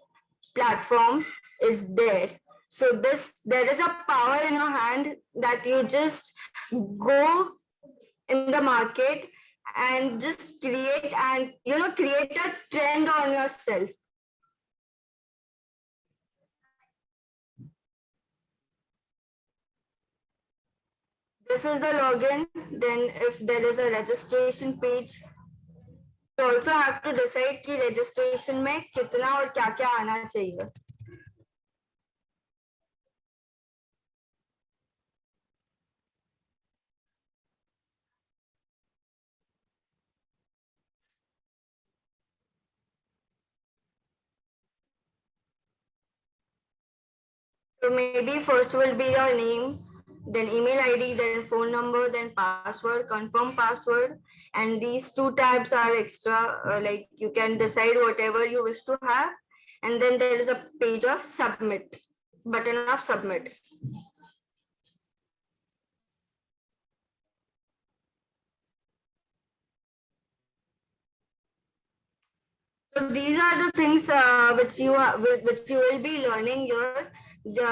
platform is there. So there is a power in your hand that you just go in the market and just create and create a trend on yourself. This is the login. Then if there is a registration page, you also have to decide कि registration में कितना और क्या-क्या आना चाहिए. So maybe first will be your name, then email ID, then phone number, then password, confirm password, and these two tabs are extra, like you can decide whatever you wish to have, and then there is a page of submit, button of submit. So these are the things which you will be learning here. This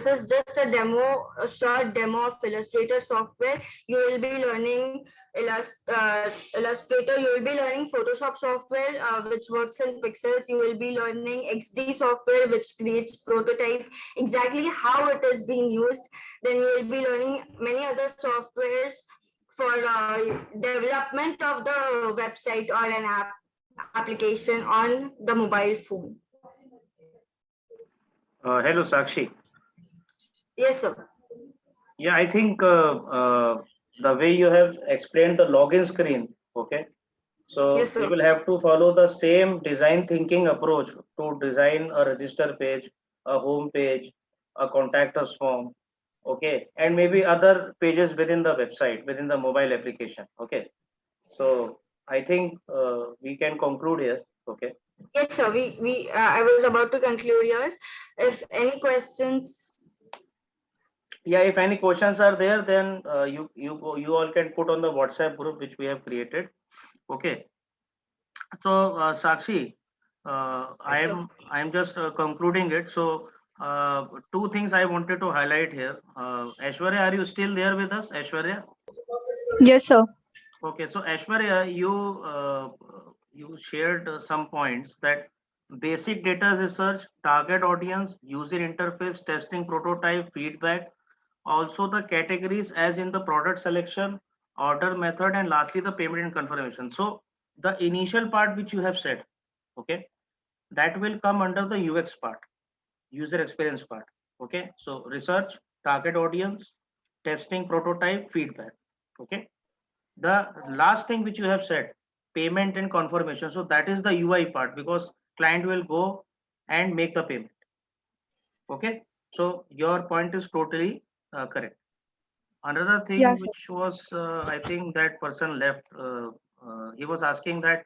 is just a demo, a short demo of Illustrator software. You will be learning Illustrator. You will be learning Photoshop software, which works in pixels. You will be learning XD software, which creates prototype, exactly how it is being used. Then you will be learning many other softwares for development of the website or an application on the mobile phone. Hello, Sakshi. Yes, sir. Yeah, I think the way you have explained the login screen, okay, So Yes, we sir. will have to follow the same design thinking approach to design a register page, a home page, a contact us form, okay, and maybe other pages within the website, within the mobile application, okay. So I think we can conclude here, okay. Yes, sir. I was about to conclude here. If any questions, Yeah, if any questions are there, then you all can put on the WhatsApp group which we have created, okay. So Sakshi, Yes, sir. I'm just concluding it. So two things I wanted to highlight here. Aishwarya, are you still there with us, Aishwarya? Yes, sir. Okay, so Aishwarya, you shared some points that basic data research, target audience, user interface, testing, prototype, feedback, also the categories as in the product selection, order method, and lastly the payment and confirmation. So the initial part which you have said, okay, that will come under the UX part, user experience part, okay. So research, target audience, testing, prototype, feedback, okay. The last thing which you have said, payment and confirmation, so that is the UI part, because client will go and make the payment, okay. So your point is totally correct. Another Yeah, thing sir. which was I think that person left, he was asking that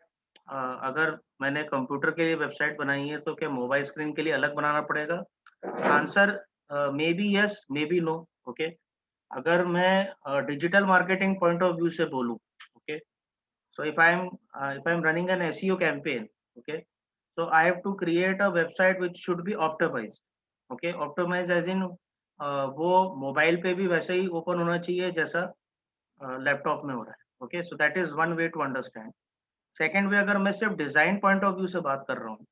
अगर मैंने computer के लिए website बनाई है तो क्या mobile screen के लिए अलग बनाना पड़ेगा? Answer may be yes, may be no, okay. अगर मैं digital marketing point of view से बोलूं, okay, so if I'm running an SEO campaign, okay, so I have to create a website which should be optimized, okay, optimized as in वो mobile पे भी वैसे ही open होना चाहिए जैसा laptop में हो रहा है, okay. So that is one way to understand. Second way, अगर मैं सिर्फ डिजाइन पॉइंट ऑफ व्यू से बात कर रहा हूँ,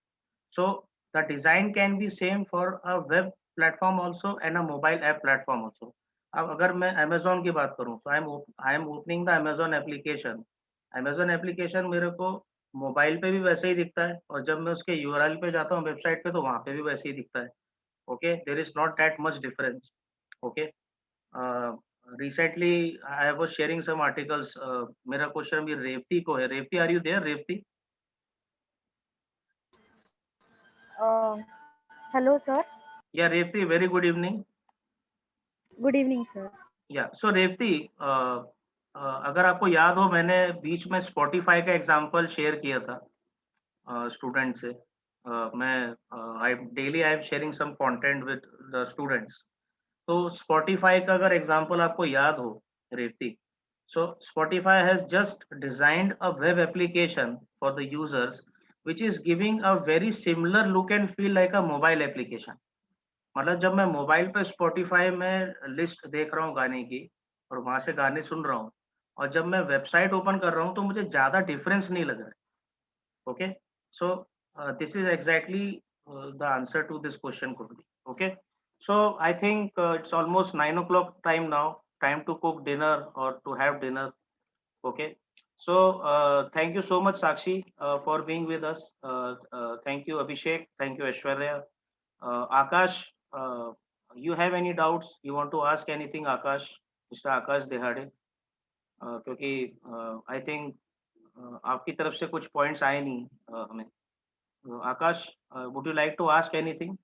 so the design can be same for a web platform also and a mobile app platform also. अब अगर मैं Amazon की बात करूँ, so I am opening the Amazon application. Amazon application मेरे को मोबाइल पे भी वैसे ही दिखता है, और जब मैं उसके URL पे जाता हूँ वेबसाइट पे, तो वहाँ पे भी वैसे ही दिखता है, okay. There is not that much difference, okay. Recently I was sharing some articles. मेरा क्वेश्चन भी रेवती को है. Revati, are you there, Revati? Hello, sir. Yeah, Revati, very good evening. Good evening, sir. या सो रेवती, अगर आपको याद हो, मैंने बीच में स्पॉटिफाई का एग्जांपल शेयर किया था स्टूडेंट से. मैं I daily I am sharing some content with the students. तो स्पॉटिफाई का अगर एग्जांपल आपको याद हो Revati, so Spotify has just designed a web application for the users which is giving a very similar look and feel like a mobile application. मतलब जब मैं mobile पे स्पॉटिफाई में लिस्ट देख रहा हूँ गाने की, और वहां से गाने सुन रहा हूँ, और जब मैं वेबसाइट ओपन कर रहा हूँ तो मुझे ज्यादा डिफरेंस नहीं लग रहा है, okay. So this is exactly the answer to this question could be, okay. So I think it's almost 9 o'clock time now, time to cook dinner और to have dinner, okay. So thank you so much, Sakshi, for being with us. Thank you, Abhishek, thank you, Aishwarya. Akash, you have any doubts, you want to ask anything, Akash, Mr. Akash Dehade? क्योंकि I think आपकी तरफ से कुछ points आए नहीं हमें. आकाश, would you like to ask anything?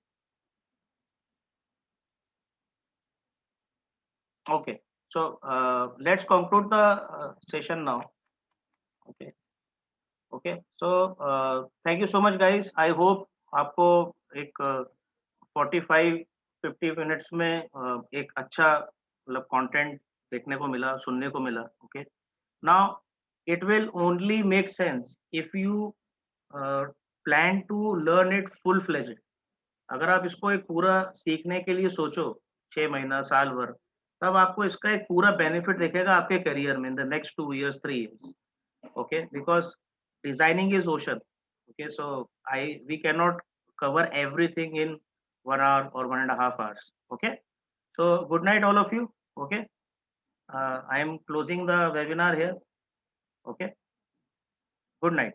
Okay, so let's conclude the session now, okay. Okay, so thank you so much, guys. I hope आपको एक 45-50 मिनट्स में एक अच्छा मतलब कंटेंट देखने को मिला, सुनने को मिला, okay. Now it will only make sense if you plan to learn it full-fledged. अगर आप इसको एक पूरा सीखने के लिए सोचो 6 महीना, साल भर, तब आपको इसका एक पूरा बेनिफिट दिखेगा आपके करियर में in the next 2 years, 3 years, okay. Because designing is ocean, okay. So we cannot cover everything in 1 hour or 1.5 hours, okay. So good night all of you, okay. I am closing the webinar here, okay. Good night.